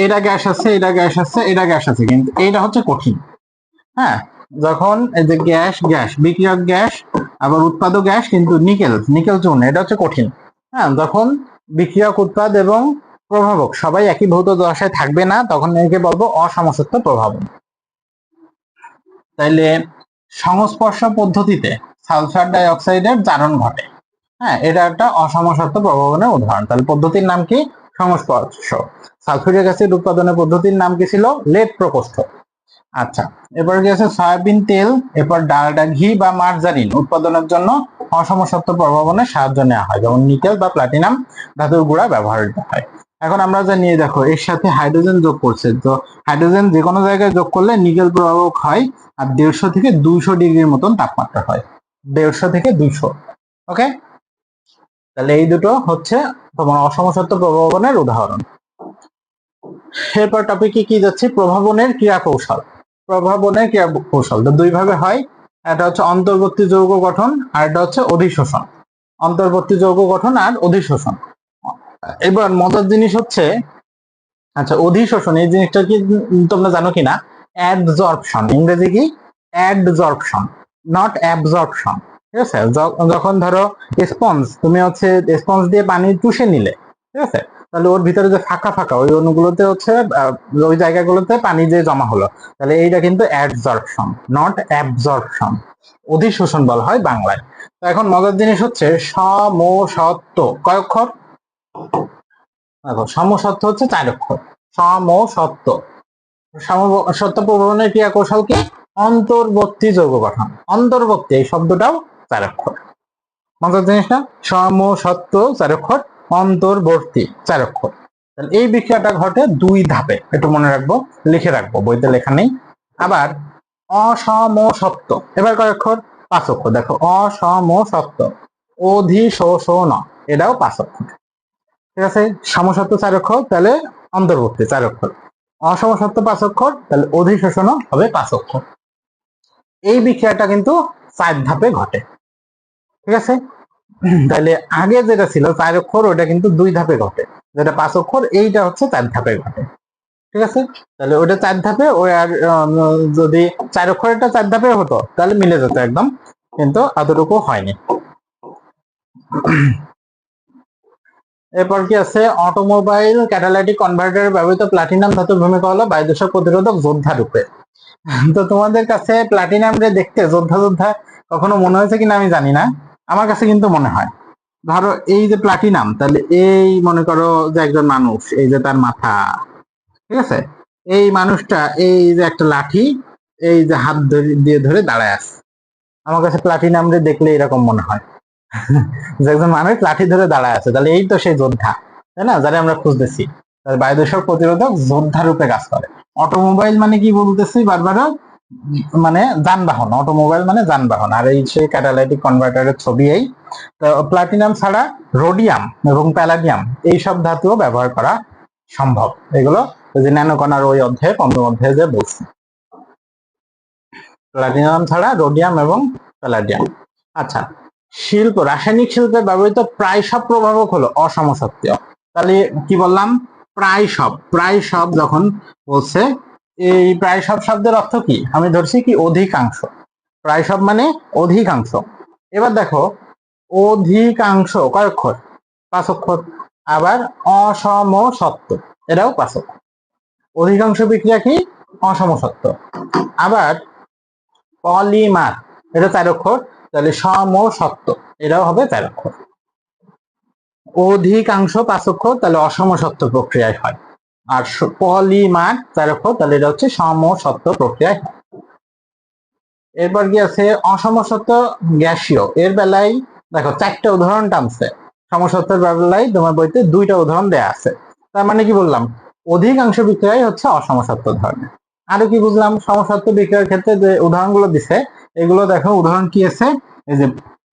এটা গ্যাস আছে, এটা গ্যাস আছে, এটা গ্যাস আছে, কিন্তু এটা হচ্ছে কঠিন। হ্যাঁ, যখন এই যে গ্যাস গ্যাস বিক্রিয়ক গ্যাস আবার উৎপাদক গ্যাস, কিন্তু নিকেল নিকেল চূর্ণ এটা হচ্ছে কঠিন। হ্যাঁ, যখন বিক্রিয়ক উৎপাদ এবং প্রভাবক সবাই একই ভৌত দশায় থাকবে না, তখন একে বলবো অসমসত্ব প্রভাবক। তাইলে সংস্পর্শ পদ্ধতিতে সালফার ডাই অক্সাইডের জারণ ঘটে। হ্যাঁ, এটা একটা অসমসত্ব প্রভাবনের উদাহরণ। তাহলে পদ্ধতির নাম কি? সংস্পর্শ। সালফিউরিক অ্যাসিড উৎপাদনের পদ্ধতির নাম কি ছিল? লেট প্রকোষ্ঠ। আচ্ছা, এরপর কি আছে? সয়াবিন তেল, এরপর ডালডা ঘি বা মার্জারিন উৎপাদনের জন্য অসমসত্ব প্রভাবনের সাহায্য নেওয়া হয়, যেমন নিকেল বা প্লাটিনাম ধাতুর গুঁড়া ব্যবহৃত হয়। এখন আমরা যা নিয়ে দেখো, এর সাথে হাইড্রোজেন যোগ করছে, তো হাইড্রোজেন যে কোনো জায়গায় যোগ করলে নিকেল প্রভাবক হয়, আর 150 থেকে 200 ডিগ্রির মতন তাপমাত্রা হয়। 150 থেকে 200। ওকে, তাহলে এই দুটো হচ্ছে তোমার অসমসত্ব প্রভাবনের উদাহরণ। এরপর টপিকে কি যাচ্ছে? প্রভাবনের ক্রিয়া কৌশল। প্রভাবনের ক্রিয়া কৌশল তো দুই ভাবে হয়, এটা হচ্ছে অন্তর্বর্তী যৌগ গঠন আর এটা হচ্ছে অধিশোষণ। অন্তর্বর্তী যৌগ গঠন আর অধিশোষণ। এবার মজার জিনিস হচ্ছে, আচ্ছা অধিশোষণ এই জিনিসটা কি তোমরা জানো কিনা? অ্যাডজর্পশন, ইংরেজি কি? অ্যাডজর্পশন, নট অ্যাবজর্পশন। ঠিক আছে, যখন ধরো স্পঞ্জ, তুমি হচ্ছে স্পঞ্জ দিয়ে পানি চুষে নিলে, ঠিক আছে, তাহলে ওর ভিতরে যে ফাঁকা ফাঁকা ওই অণুগুলোতে হচ্ছে ওই জায়গাগুলোতে পানি যে জমা হলো, তাহলে এইটা কিন্তু অ্যাডজর্পশন, নট অ্যাবজর্পশন। অধিশোষণ বলা হয় বাংলায়। তো এখন মজার জিনিস হচ্ছে সমসত্ব কয় অক্ষর? দেখো, সমসত্ব হচ্ছে 4 অক্ষর। সমসত্ব। সমসত্ব প্রভাবনের ক্রিয়া কৌশল কি? অন্তর্বর্তী যৌগ গঠন। অন্তর্বর্তী এই শব্দটাও 4 অক্ষর। মজার জিনিস না? সমসত্ব 4 অক্ষর, অন্তর্বর্তী 4 অক্ষর। তাহলে এই বিক্রিয়াটা ঘটে 2 ধাপে, একটু মনে রাখবো, লিখে রাখবো, বইতে লেখা নেই। আবার অসমসত্ব এবার কয় অক্ষর? 5 অক্ষর। দেখো, অসমসত্ব অধিশোষণ এটাও 5 অক্ষর। ঠিক আছে, সমসত্ব 4 অক্ষর, তাহলে অন্তর্বর্তী 4 অক্ষর। অসমসত্ব 5 অক্ষর, তাহলে অধিশোষণ হবে 5 অক্ষর। এই বিক্রিয়াটা কিন্তু 4 ধাপে ঘটে। ঠিক আছে, তাহলে আগে যেটা ছিল 4 অক্ষর, ওটা কিন্তু 2 ধাপে ঘটে, যেটা 5 অক্ষর এইটা হচ্ছে 4 ধাপে ঘটে। ঠিক আছে, তাহলে ওটা 4 ধাপে, ওই আর যদি 4 অক্ষরেরটা 4 ধাপে হতো তাহলে মিলে যেত একদম, কিন্তু এতটুকু হয়নি। এরপর কি আছে? অটোমোবাইল ক্যাটালাইটিক কনভার্টারে ব্যবহৃত প্লাটিনাম ধাতুর ভূমিকা হলো বায়ুদূষক প্রতিরোধক যোদ্ধা রূপে। তো তোমাদের কাছে প্লাটিনাম রে দেখতে যোদ্ধা যোদ্ধা কখনো মনে হয়েছে কিনা আমি জানি না, আমার কাছে কিন্তু মনে হয়। ধরো এই যে প্লাটিনাম, তাহলে এই মনে করো যে একজন মানুষ, এই যে তার মাথা, ঠিক আছে, এই মানুষটা এই যে একটা লাঠি এই যে হাত দিয়ে ধরে দাঁড়ায় আছে, আমার কাছে প্লাটিনাম রে দেখলে এরকম মনে হয় যে একজন মানুষ লাঠি ধরে দাঁড়ায় আছে, তাহলে এই তো সেই যোদ্ধা, তাই না, যারা আমরা খুঁজতেছি। বায়ুদূষক প্রতিরোধক যোদ্ধা রূপে কাজ করে। অটোমোবাইল মানে কি বলতেছি বারবার? মানে যানবাহন, অটোমোবাইল মানে যানবাহন। আর এই সেই ক্যাটালাইটিক কনভার্টারের ছবি এই। তো প্লাটিনাম ছাড়া রোডিয়াম এবং প্যালাডিয়াম এইসব ধাতুও ব্যবহার করা সম্ভব। এগুলো ওই যে ন্যানোকণার ওই অধ্যায়ে 15 অধ্যায়ে যে বলছি, প্লাটিনাম ছাড়া রোডিয়াম এবং প্যালাডিয়াম। আচ্ছা, শিল্প, রাসায়নিক শিল্পে ব্যবহৃত প্রায় সব প্রভাবক হলো অসমসত্ত্বীয়। তাহলে কি বললাম? প্রায় সব, প্রায় সব যখন বলছে, এই প্রায় সব শব্দের অর্থ কি? আমি ধরছি কি অধিকাংশ। প্রায় সব মানে অধিকাংশ। এবার দেখো, অধিকাংশ কয় অক্ষর? 5 অক্ষর। আবার অসমসত্ব এটাও 5 অক্ষর। অধিকাংশ বিক্রিয়া কি? অসমসত্ব। আবার পলিমার এটা 4 অক্ষর, তাহলে সমসত্ব এটাও হবে 4 অক্ষর। অধিকাংশ 5 অক্ষর, তাহলে অসমসত্ব প্রক্রিয়ায় হয়। আর পলিমার 4 অক্ষর, তাহলে এটা হচ্ছে সমসত্ব প্রক্রিয়ায় হয়। এরপর কি আছে? অসমসত্ব গ্যাসীয়, এর বেলায় দেখো 4টা উদাহরণ টানছে। সমসত্বের বেলায় তোমার বইতে 2টা উদাহরণ দেয়া আছে। তার মানে কি বললাম? অধিকাংশ বিক্রিয়াই হচ্ছে অসমসত্ব ধরনের। আরো কি বুঝলাম? সমসত্ব বিক্রিয়ার ক্ষেত্রে যে উদাহরণগুলো দিছে, এগুলো দেখো উদাহরণ কি আছে? এই যে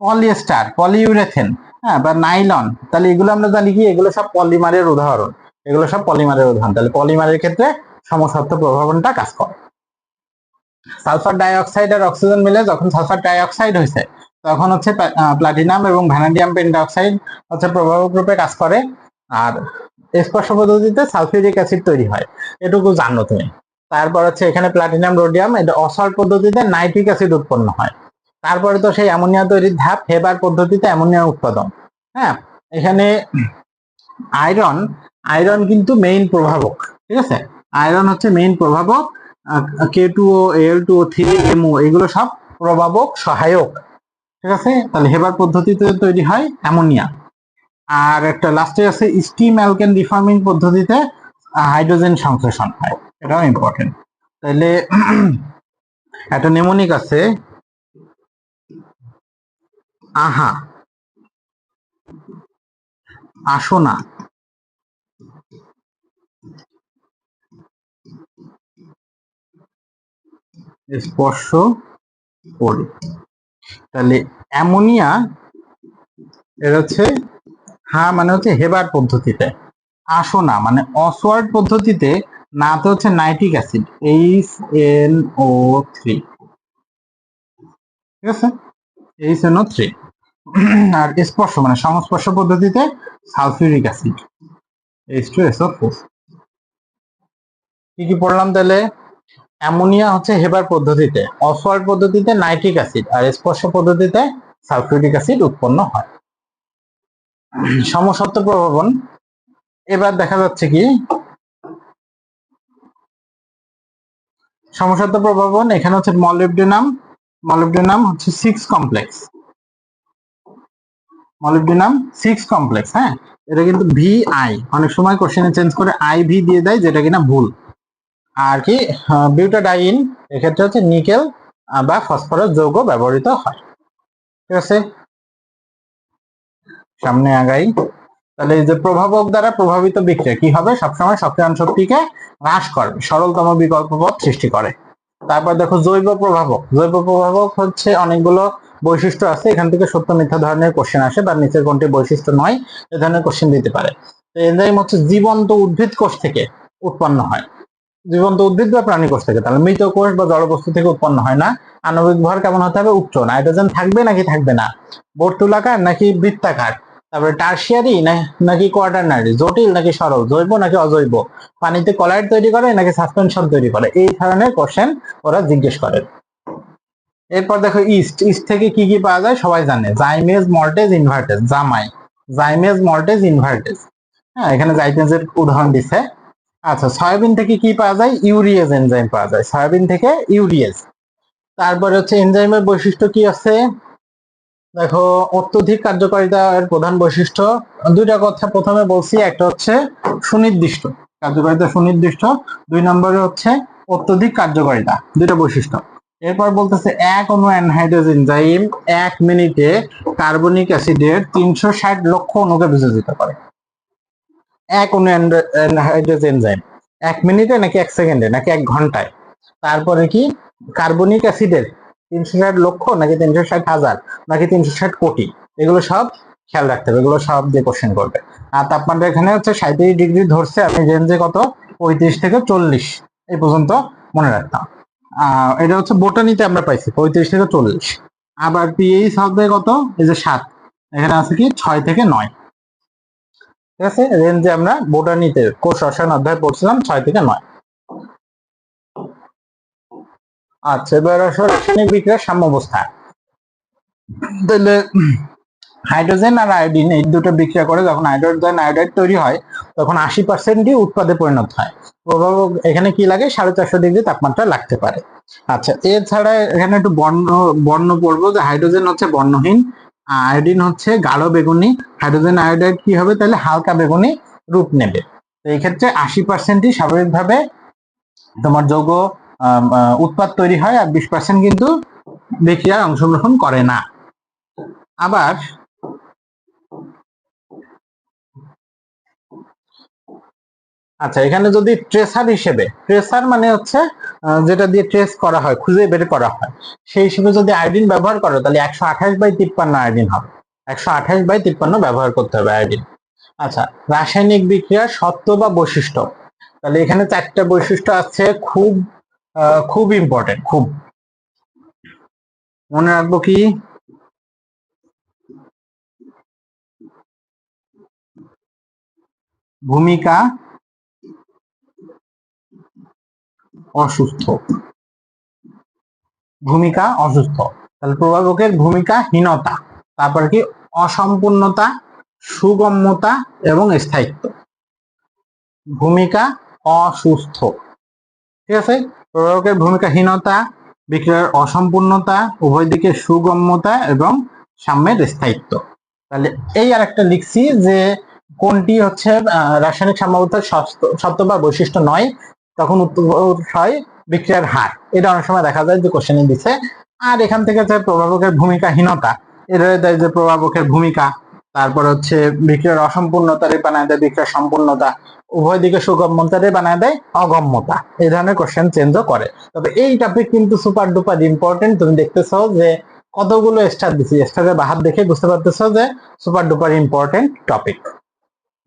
পলিয়েস্টার, পলিইউরেথেন, হ্যাঁ, বা নাইলন, তাহলে এগুলো আমরা জানি কি এগুলো সব পলিমারের উদাহরণ। এগুলো সব পলিমারের উদাহরণ, তাহলে পলিমারের ক্ষেত্রে সমসত্ব প্রভাবনটা কাজ করে। সালফার ডাইঅক্সাইড আর অক্সিজেন মিলে যখন সালফার ডাইঅক্সাইড হয়েছে, তখন হচ্ছে প্লাটিনাম এবং ভ্যানাডিয়াম পেন্টাঅক্সাইড হচ্ছে প্রভাবক রূপে কাজ করে। আর স্পর্শ পদ্ধতিতে সালফিউরিক অ্যাসিড তৈরি হয়, এটুকু জানো তুমি। তারপর হচ্ছে এখানে প্লাটিনাম রোডিয়াম, এটা অসল্ট পদ্ধতিতে নাইট্রিক অ্যাসিড উৎপন্ন হয়। তারপরে তো সেই অ্যামোনিয়া তৈরির ধাপ, হেবার পদ্ধতিতে অ্যামোনিয়া উৎপাদন। হ্যাঁ, এখানে আয়রন, আয়রন কিন্তু মেইন প্রভাবক, ঠিক আছে, আয়রন হচ্ছে মেইন প্রভাবক। K2O, Al2O3, MO এগুলো সব প্রভাবক সহায়ক, ঠিক আছে। তাহলে হেবার পদ্ধতিতে তৈরি হয় অ্যামোনিয়া। আর একটা লাস্টে আছে স্টিম অ্যালকেন রিফর্মিং পদ্ধতিতে হাইড্রোজেন সংশ্লেষণ হয়, এটাও ইম্পর্টেন্ট। তাহলে একটা নেমোনিক আছে, আহা, আসো না, স্পর্শ করি। তাহলে অ্যামোনিয়া, এটা হচ্ছে হ্যাঁ মানে হচ্ছে হেবার পদ্ধতিতে, আসো না মানে অসওয়ার্ড পদ্ধতিতে, না তো হচ্ছে নাইট্রিক অ্যাসিড HNO3, ঠিক আছে, HNO3। আর স্পর্শ মানে সংস্পর্শ পদ্ধতিতে সালফিউরিক অ্যাসিড H2SO4। কি কি পড়লাম তাহলে? অ্যামোনিয়া হচ্ছে হেবার পদ্ধতিতে, অসওয়ার্ড পদ্ধতিতে নাইট্রিক অ্যাসিড, আর স্পর্শ পদ্ধতিতে সালফিউরিক অ্যাসিড উৎপন্ন হয়। সমসত্ব প্রভাবন, এবার দেখা যাচ্ছে কি সমসত্ব প্রভাবন, এখানে হচ্ছে মলিবডেনাম, মলিবডেনাম হচ্ছে 6 কমপ্লেক্স, মলিবডেনাম 6 কমপ্লেক্স। হ্যাঁ, এটা কিন্তু VI, অনেক সময় কোশ্চেনে চেঞ্জ করে IV দিয়ে দেয়, যেটা কিনা ভুল। আর কি বিউটাডাইন, এক্ষেত্রে হচ্ছে নিকেল বা ফসফরাস যৌগ ব্যবহৃত হয়, ঠিক আছে। সামনে আগাই। তাহলে এই যে প্রভাবক দ্বারা প্রভাবিত বিক্রিয়া কি হবে, সবসময় সক্রিয়ণ শক্তিকে হ্রাস করবে, সরলতম বিকল্প পথ সৃষ্টি করে। তারপর দেখো জৈব প্রভাবক, জৈব প্রভাবক হচ্ছে অনেকগুলো বৈশিষ্ট্য আছে, এখান থেকে সত্য মিথ্যা ধরনের কোশ্চেন আসে, বা নিচের কোনটি বৈশিষ্ট্য নয় এ ধরনের কোশ্চেন দিতে পারে। এনজাইম হচ্ছে জীবন্ত উদ্ভিদ কোষ থেকে উৎপন্ন হয়, জীবন্ত উদ্ভিদ বা প্রাণী কোষ থেকে, তাহলে মৃত কোষ বা জড়বস্তু থেকে উৎপন্ন হয় না। আণবিক ভর কেমন হতে হবে, উচ্চ, নাইট্রোজেন থাকবে নাকি থাকবে না, বর্তুলাকার নাকি বৃত্তাকার, তারপরে টার্সিয়ারি নাকি কোয়াটারনারি, জটিল নাকি সরল, জৈব নাকি অজৈব, পানিতে কলাইড তৈরি করে নাকি সাসপেনশন তৈরি করে, এই ধরনের কোশ্চেন ওরা জিজ্ঞেস করে। এরপর দেখো ইস্ট, ইস্ট থেকে কি কি পাওয়া যায় সবাই জানে, জাইমেজ, মল্টেজ, ইনভার্টেজ, জামাই, জাইমেজ, মল্টেজ, ইনভার্টেজ। হ্যাঁ, এখানে জাইমেজের উদাহরণ দিচ্ছে। আচ্ছা, সয়াবিন থেকে কি পাওয়া যায়, ইউরিয়েজ এনজাইম পাওয়া যায়, সয়াবিন থেকে ইউরিয়েজ। তারপরে হচ্ছে এনজাইমের বৈশিষ্ট্য কি আছে, দেখো অত্যধিক কার্যকারিতার প্রধান বৈশিষ্ট্য, দুইটা কথা প্রথমে বলছি, একটা হচ্ছে সুনির্দিষ্ট কার্যকারিতা, সুনির্দিষ্ট, 2 নম্বরে হচ্ছে অত্যধিক কার্যকারিতা, দুইটা বৈশিষ্ট্য। এরপর বলতেছে এক অণু অ্যানহাইড্রেজ এনজাইম 1 মিনিটে কার্বনিক অ্যাসিডের 360 লক্ষ অণুকে বিভাজিত করে। এক অণু অ্যানহাইড্রেজ এনজাইম 1 মিনিটে নাকি 1 সেকেন্ডে নাকি 1 ঘন্টায়? তারপরে কি কার্বনিক অ্যাসিডের 360 লক্ষ নাকি 360 হাজার নাকি 360 কোটি, এগুলো সব খেয়াল রাখতে হবে, এগুলো সব দিয়ে কোশ্চেন করবে। আর তাপমাত্রা এখানে হচ্ছে 37 ডিগ্রি ধরছে, আমি রেঞ্জে কত 35 থেকে 40 এই পর্যন্ত মনে রাখতাম। এটা হচ্ছে বোটানিতে আমরা পাইছি 35 থেকে 40। আবার পিএইচ হবে কত, এই যে 7, এখানে আছে কি 6 থেকে 9, ঠিক আছে। রেঞ্জে আমরা বোটানিতে কোষ রসায়ন অধ্যায় পড়ছিলাম 6 থেকে 9। আচ্ছা, এবার আসো রাসায়নিক বিক্রিয়ার সাম্যাবস্থা। তাহলে হাইড্রোজেন আর আয়োডিন এই দুটো বিক্রিয়া করে যখন হাইড্রোজেন আয়োডাইড তৈরি হয়, তখন 80%ই উৎপাদে পরিণত হয়। প্রভাবক এখানে কি লাগে, 450 ডিগ্রি তাপমাত্রা লাগতে পারে। আচ্ছা, এছাড়া এখানে একটু বর্ণ পড়বো, যে হাইড্রোজেন হচ্ছে বর্ণহীন, আয়োডিন হচ্ছে গাঢ় বেগুনি, হাইড্রোজেন আয়োডাইড কি হবে তাহলে হালকা বেগুনি রূপ নেবে। তো এই ক্ষেত্রে 80%ই স্বাভাবিকভাবে তোমার যৌগ উৎপাদ তৈরি হয়, আর 20% কিন্তু বিক্রিয়ায় অংশগ্রহণ করে না। আবার আচ্ছা, এখানে যদি ট্রেসার হিসেবে, ট্রেসার মানে হচ্ছে যেটা দিয়ে ট্রেস করা হয়, খুঁজে বের করা হয়, সেই হিসেবে যদি আয়োডিন ব্যবহার করো তাহলে 128/53 আয়োডিন হবে, 128/53 ব্যবহার করতে হবে আয়োডিন। আচ্ছা, রাসায়নিক বিক্রিয়ার সত্য বা বৈশিষ্ট্য, তাহলে এখানে 4টা বৈশিষ্ট্য আছে, খুব খুব ইম্পর্টেন্ট, খুব মনে রাখবো কি, ভূমিকা অসুস্থ, ভূমিকা অসুস্থ। তাহলে প্রভাবকের ভূমিকাহীনতা, তারপর কি অসম্পূর্ণতা, সুগম্যতা এবং স্থায়িত্ব। ভূমিকা অসুস্থ, ঠিক আছে। প্রভাবকের ভূমিকাহীনতা, বিক্রিয়ার অসম্পূর্ণতা, উভয় দিকে সুগম্যতা এবং সাম্যের স্থায়িত্ব। তাহলে এই আর একটা লিখছি যে কোনটি হচ্ছে রাসায়নিক সাম্যাবস্থার সত্য বা বৈশিষ্ট্য নয়, তখন উত্তর হয় বিক্রিয়ার হার। এটা অনেক সময় দেখা যায় যে কোশ্চেনে দিচ্ছে। আর এখান থেকে যে প্রভাবকের ভূমিকাহীনতা, এটা দেয় যে প্রভাবকের ভূমিকা, তারপর হচ্ছে বিক্রিয়ার অসম্পূর্ণতারে বানায় দেয় বিক্রিয়ার সম্পূর্ণতা, উভয় দিকে সুগম্যতারে বানায় দেয় অগম্যতা। এই ধরনের কোশ্চেন চেঞ্জও করে। তবে এই টপিক কিন্তু সুপার ডুপার ইম্পর্টেন্ট। তুমি দেখতেছো যে কতগুলো স্টার দিছি, স্টারের বাহার দেখে বুঝতে পারতেছো যে সুপার ডুপার ইম্পর্টেন্ট টপিক।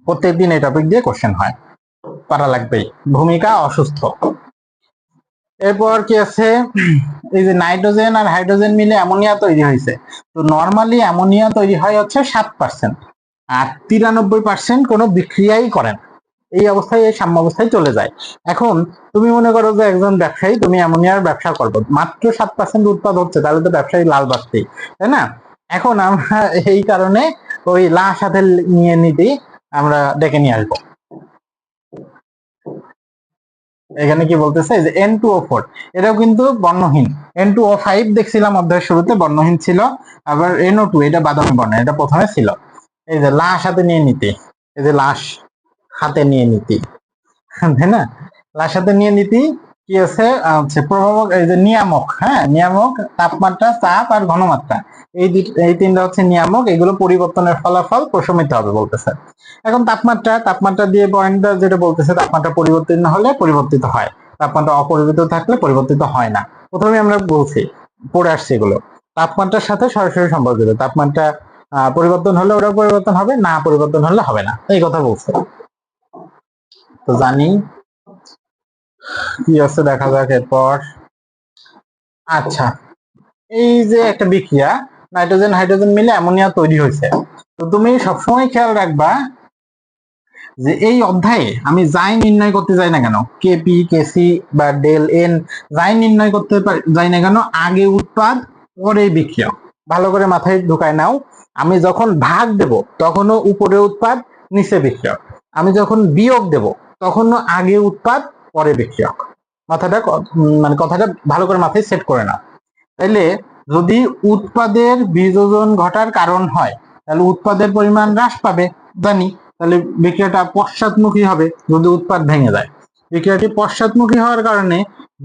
প্রত্যেকদিন এই টপিক দিয়ে কোশ্চেন হয়, পারা লাগবেই। ভূমিকা অসুস্থ। এরপর কি আছে, এই যে নাইট্রোজেন আর হাইড্রোজেন মিলে অ্যামোনিয়া তৈরি হয়েছে। তো নর্মালি অ্যামোনিয়া তৈরি হয় হচ্ছে 7%, আর 93% কোনো বিক্রিয়াই করে না। এই অবস্থায় এই সাম্যাবস্থায় চলে যায়। এখন তুমি মনে করো যে একজন ব্যবসায়ী, তুমি অ্যামোনিয়ার ব্যবসা করবো, মাত্র 7% উৎপাদ হচ্ছে, তাহলে তো ব্যবসায়ী লাল বাড়তি, তাই না? এখন আমরা এই কারণে ওই লা সাথে নিয়ে নিতেই আমরা ডেকে নিয়ে আসবো। এখানে কি বলতেছে যে N2O4, এটাও কিন্তু বর্ণহীন। N2O5 দেখছিলাম অধ্যায়ের শুরুতে বর্ণহীন ছিল, আবার NO2 এটা বাদামি বর্ণ, এটা প্রথমে ছিল। এই যে লাশ হাতে নিয়ে নিতে, এই যে লাশ হাতে নিয়ে নিতে, তাই না? লাশ হাতে নিয়ে নিতে কি আছে, প্রভাবক, এই যে নিয়ামক, হ্যাঁ নিয়ামক, তাপমাত্রা, চাপ আর ঘনমাত্রা, এই তিনটা হচ্ছে নিয়ামক। এগুলো পরিবর্তনের ফলাফল প্রশমিত হবে বলতেছে। এখন তাপমাত্রা দিয়ে পয়েন্টটা যেটা বলতেছে, তাপমাত্রা পরিবর্তিত না হলে পরিবর্তিত হয়, তাপমাত্রা অপরিবর্তিত থাকলে পরিবর্তিত হয় না। প্রথমে আমরা বলছি, পড়ে আসছি এগুলো, তাপমাত্রার সাথে সরাসরি সম্পর্কিত। তাপমাত্রা পরিবর্তন হলে ওটা পরিবর্তন হবে, না পরিবর্তন হলে হবে না, এই কথা বলছে। তো জানি কি আছে, দেখা যাক এরপর। আচ্ছা, এই যে একটা বিক্রিয়া, নাইট্রোজেন হাইড্রোজেন মিলে অ্যামোনিয়া তৈরি হয়েছে। তো তুমি সবসময় খেয়াল রাখবা যে এই অধ্যায়ে আমি যাই নির্ণয় করতে যাই না কেন, কেপি, কেসি বা ডেল এন, যাই নির্ণয় করতে যাই না কেন, আগে উৎপাদ পরে বিক্রিয়া। ভালো করে মাথায় ঢুকায় নাও। আমি যখন ভাগ দেব তখনও উপরে উৎপাদ নিচে বিক্রিয়ক, আমি যখন বিয়োগ দেব তখনও আগে উৎপাদ পরে বিক্রিয়ক। মাথাটা মানে কথাটা ভালো করে মাথায় সেট করে নাও। তাইলে যদি উৎপাদের বিযোজন ঘটার কারণ হয়, তাহলে উৎপাদের পরিমাণ হ্রাস পাবে, জানি। তাহলে বিক্রিয়াটা পশ্চাৎমুখী হবে যদি উৎপাদ ভেঙে যায়। বিক্রিয়াটি পশ্চাৎমুখী হওয়ার কারণে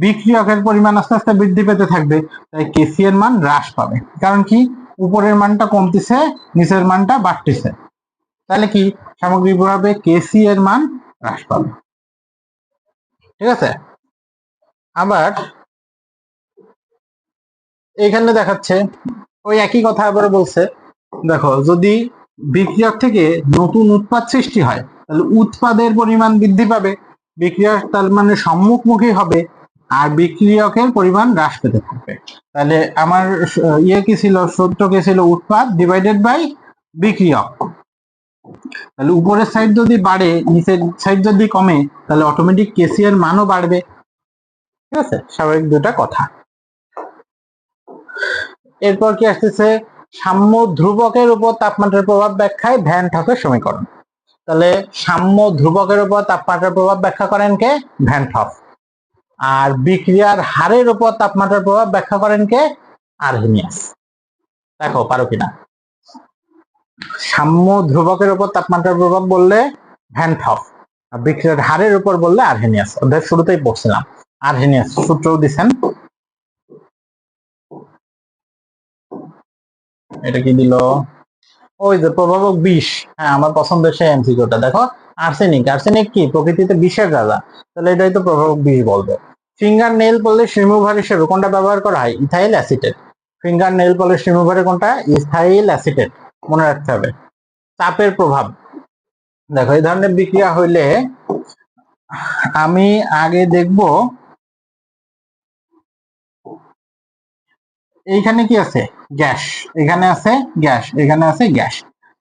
বিক্রিয়কের পরিমাণ আস্তে আস্তে বৃদ্ধি পেতে থাকবে, তাই কেসি এর মান হ্রাস পাবে। কারণ কি, উপরের মানটা কমতেছে, নিচের মানটা বাড়তেছে। তাহলে কি, সামগ্রিকভাবে কেসি এর মান হ্রাস পাবে। ঠিক আছে। আবার এখানে দেখাচ্ছে ওই একই কথা আবার বলছে, দেখো যদি বিক্রিয়ক থেকে নতুন উৎপাদ সৃষ্টি হয় তাহলে উৎপাদের পরিমাণ বৃদ্ধি পাবে, বিক্রিয়া তার মানে সম্মুখমুখী হবে, আর বিক্রিয়কের পরিমাণ হ্রাস পেতে থাকবে। তাহলে আমার ইয়ে কি ছিল, সূত্র কি ছিল, উৎপাদ ডিভাইডেড বাই বিক্রিয়ক। তাহলে উপরের সাইড যদি বাড়ে, নিচের সাইড যদি কমে, তাহলে অটোমেটিক কেসি এর মানও বাড়বে। ঠিক আছে, স্বাভাবিক দুটা কথা। এরপর কি আসতেছে, সাম্য ধ্রুবকের উপর তাপমাত্রার প্রভাব ব্যাখ্যায় ভ্যান টফের সমীকরণ। তাহলে সাম্য ধ্রুবকের উপর তাপমাত্রার প্রভাব ব্যাখ্যা করেন কে, ভ্যান টফ। আর বিক্রিয়ার হারের উপর তাপমাত্রার প্রভাব ব্যাখ্যা করেন কে, আরহেনিয়াস। দেখো পারো কিনা। সাম্য ধ্রুবকের উপর তাপমাত্রার প্রভাব বললে ভ্যান টফ, আর বিক্রিয়ার হারের উপর বললে আরহেনিয়াস। ওদের শুরুতেই পড়ছিলাম, আরহেনিয়াস সূত্রও দিচ্ছেন। এটা কি দিল, ওই যে প্রভাবক বিষ। হ্যাঁ, আমার পছন্দের সেই এমসিকিউটা দেখো, আর্সেনিক। আর্সেনিক কি প্রকৃতিতে বিষের রাজা, তাহলে এটাই তো প্রভাবক বিষ বলবে। ফিঙ্গার নেল পলিশ রিমুভার হিসেবে কোনটা ব্যবহার করা হয়, ethyl acetate. Finger nail polish রিমুভারে কোনটা, ইথাইল অ্যাসিটেট, মনে রাখতে হবে। চাপের প্রভাব, দেখো এই ধরনের বিক্রিয়া হইলে আমি আগে দেখব এইখানে কি আছে, গ্যাস, এখানে আছে গ্যাস, এখানে আছে গ্যাস।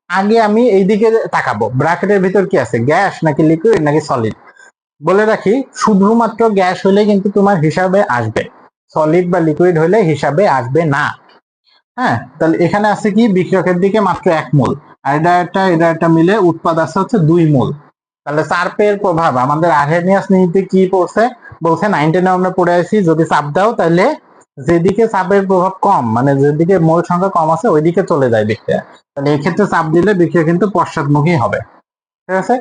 আগে আমি এইদিকে তাকাবো, ব্র্যাকেটের ভিতর কি আছে, গ্যাস নাকি লিকুইড নাকি সলিড। বলে রাখি, শুধুমাত্র গ্যাস হলে কিন্তু তোমার হিসাবে আসবে, সলিড বা লিকুইড হলে হিসাবে আসবে না। হ্যাঁ, তাহলে এখানে আছে কি, বিক্রিয়কের দিকে মাত্র 1 মোল, আর এটা একটা মিলে উৎপাদ আছে হচ্ছে 2 মোল। তাহলে চাপের প্রভাব আমাদের আর্হেনিয়াস নীতিতে কি পড়ছে, বলছে 9 আমরা পড়ে আছি, যদি চাপ দাও তাহলে যেদিকে চাপের প্রভাব কম, মানে যেদিকে মোল সংখ্যা কম আছে ওইদিকে চলে যায় বিক্রিয়া। তাহলে এই ক্ষেত্রে চাপ দিলে বিক্রিয়া কিন্তু পশ্চাৎমুখী হবে। ঠিক আছে,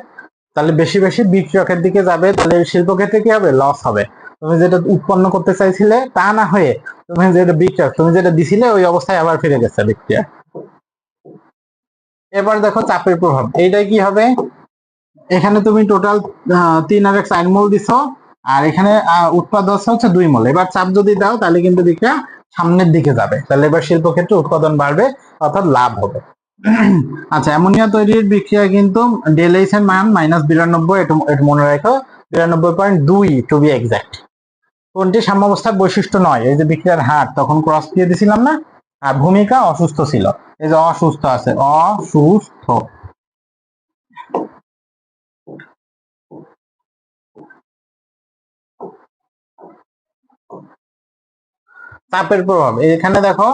তাহলে বেশি বেশি বিক্রিয়কের দিকে যাবে, তাহলে শিল্পক্ষেত্রে কি হবে, লস হবে। তুমি যেটা উৎপন্ন করতে চাইছিলে তা না হয়ে তুমি যেটা বিক্রিয়ক, তুমি যেটা দিছিলে ওই অবস্থায় আবার ফিরে গেছে বিক্রিয়া। এবার দেখো চাপের প্রভাব, এইটাই কি হবে, এখানে তুমি টোটাল 3 মোল দিছো, আর এখানে উৎপাদ হচ্ছে 2 মোল। এবার চাপ যদি দাও তাহলে কিন্তু বিক্রিয়া সামনের দিকে যাবে, তাহলে এবার শিল্পক্ষেত্রে উৎপাদন বাড়বে, অর্থাৎ লাভ হবে। আচ্ছা, অ্যামোনিয়া তৈরির বিক্রিয়া কিন্তু ডেলএইচ এর মান -92, এটা মনে রাখো, 92.2 টু বি এক্সাক্ট। কোনটি সাম্যাবস্থার বৈশিষ্ট্য নয়, এই যে বিক্রিয়ার হার তখন ক্রস দিয়ে দিছিলাম না, আর ভূমিকা অসুস্থ ছিল, এই যে অসুস্থ আছে, অসুস্থ। চাপের প্রভাব এখানে দেখো,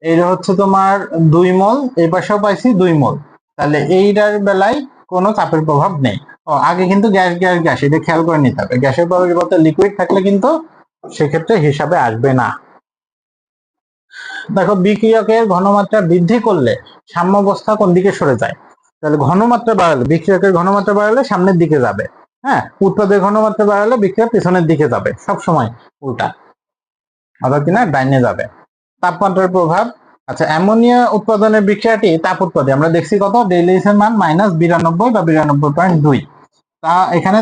এইটা হচ্ছে তোমার 2 মোল, এই পাশেও পাইছি 2 মোল, তাহলে এইটার বেলায় কোনো চাপের প্রভাব নেই। আগে কিন্তু গ্যাস গ্যাস গ্যাস, এটা খেয়াল করে নিতে হবে, গ্যাসের পরিবর্তে লিকুইড থাকলে কিন্তু সেক্ষেত্রে হিসাবে আসবে না। দেখো, বিক্রিয়কের ঘনমাত্রা বৃদ্ধি করলে সাম্যাবস্থা কোন দিকে সরে যায়, তাহলে ঘনমাত্রা বাড়ালে, বিক্রিয়কের ঘনমাত্রা বাড়ালে সামনের দিকে যাবে, হ্যাঁ, উৎপাদের ঘনমাত্রা বাড়ালে বিক্রিয়া পিছনের দিকে যাবে, সব সময় উল্টা, অর্থাৎ কিনা ডাইনে যাবে। তাপমাত্রার প্রভাব, আচ্ছা, অ্যামোনিয়া উৎপাদনের বিক্রিয়াটি তাপ উৎপাদে আমরা দেখছি কত, ডেলএইচ এর মান -92 বা 92.2। তা এখানে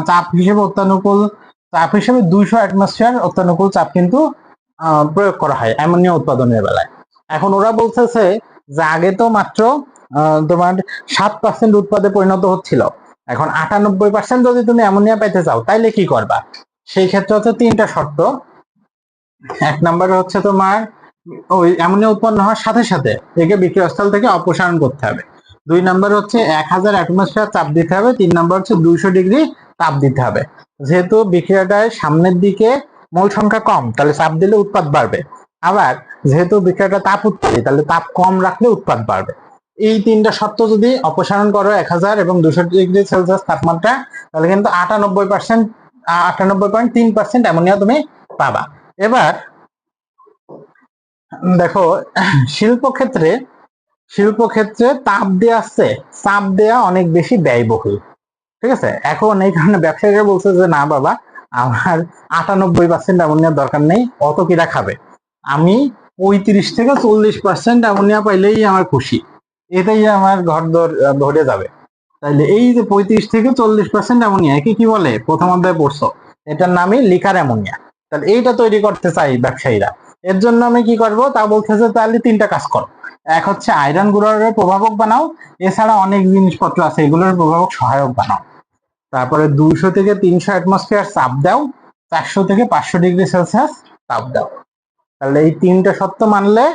চাপ হিসেবে অত্যানুকূল চাপ হিসেবে 200 অ্যাটমসফিয়ার অত্যানুকূল চাপ কিন্তু প্রয়োগ করা হয় অ্যামোনিয়া উৎপাদনের বেলায়। এখন ওরা বলতেছে যে আগে তো মাত্র তোমার 7% উৎপাদে পরিণত হচ্ছিল, এখন 98% যদি তুমি অ্যামোনিয়া পেতে চাও তাইলে কি করবা। সেই ক্ষেত্রে হচ্ছে 3টা শর্ত। 1 নম্বরে হচ্ছে তোমার ওই অ্যামোনিয়া উৎপন্ন হওয়ার সাথে সাথে একে বিক্রিয়স্থল থেকে অপসারণ করতে হবে। 2 নম্বর হচ্ছে 1000 অ্যাটমসফিয়ার চাপ দিতে হবে। 3 নম্বর হচ্ছে 200 ডিগ্রি তাপ দিতে হবে। যেহেতু বিক্রিয়াটায় সামনের দিকে মোল সংখ্যা কম, তাহলে চাপ দিলে উৎপাদ বাড়বে। আবার যেহেতু বিক্রিয়াটা তাপ উৎপাদী, তাহলে তাপ কম রাখলে উৎপাদ বাড়বে। এই 3টা শর্ত যদি অপসারণ করো 1000 এবং 200 ডিগ্রি সেলসিয়াস তাপমাত্রা, তাহলে কিন্তু 98.3% অ্যামোনিয়া তুমি পাবা। এবার দেখো, শিল্পক্ষেত্রে তাপ দেওয়া আছে, চাপ দেওয়া অনেক বেশি ব্যয়বহুল। ঠিক আছে, এখন এই কারণে ব্যবসায়ীরা বলছে যে না বাবা, আমার 98% অ্যামোনিয়ার দরকার নেই, অত কিরা খাবে, আমি 35 থেকে 40% অ্যামোনিয়া পাইলেই আমার খুশি, এটাই আমার ঘর ধরে যাবে। তাইলে এই যে 35 থেকে 40% অ্যামোনিয়া, একে কি বলে, প্রথম অধ্যায়ে পড়ছো, এটার নামই লিকার অ্যামোনিয়া। তাহলে এইটা তৈরি করতে চাই ব্যবসায়ীরা, এর জন্য আমি কি করব, তা বলতেছে তাহলে 3টা কাজ করো। এক হচ্ছে আয়রন গুঁড়ার প্রভাবক বানাও, এছাড়া অনেক জিনিসপত্র আছে এগুলোর প্রভাবক সহায়ক বানাও। তারপরে 200 থেকে 300 অ্যাটমসফিয়ার চাপ দাও, 400 থেকে 500 ডিগ্রি সেলসিয়াস তাপ দাও। তাহলে এই 3টা শর্ত মানলে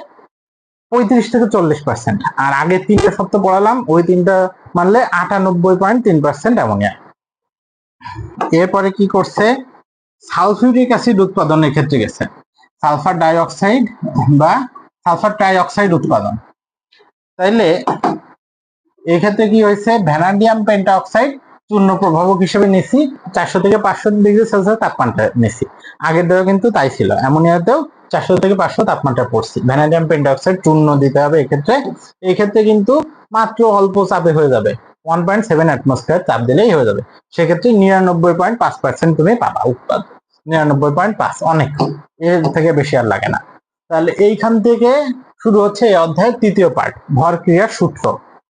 35 থেকে 40%, আর আগে 3টা শর্ত পড়ালাম, ওই 3টা মানলে 98.3% অ্যামোনিয়া। এরপরে কি করছে, সালফিউরিক অ্যাসিড উৎপাদনের ক্ষেত্রে গেছে, সালফার ডাইঅক্সাইড বা সালফার ট্রাইঅক্সাইড উৎপাদন। তাইলে এক্ষেত্রে কি হয়েছে, ভ্যানাডিয়াম পেন্টাঅক্সাইড চূর্ণ প্রভাবক হিসেবে নিছি, 400 থেকে 500 ডিগ্রি সেলসিয়াস তাপমাত্রা নিছি। আগের দেওয়া কিন্তু তাই ছিল, অ্যামোনিয়াতেও 400 থেকে 500 তাপমাত্রা পড়ছি। ভ্যানাডিয়াম পেন্টাঅক্সাইড চূর্ণ দিতে হবে এক্ষেত্রে। এক্ষেত্রে কিন্তু মাত্র অল্প চাপে হয়ে যাবে, 1.7 অ্যাটমসফিয়ার চাপ দিলেই হয়ে যাবে। সেক্ষেত্রে 99.5% তুমি পাবা উৎপাদ, 99.5, অনেক, এর থেকে বেশি আর লাগে না। তাহলে এইখান থেকে শুরু হচ্ছে এই অধ্যায়ের 3য় পার্ট, ভর ক্রিয়ার সূত্র।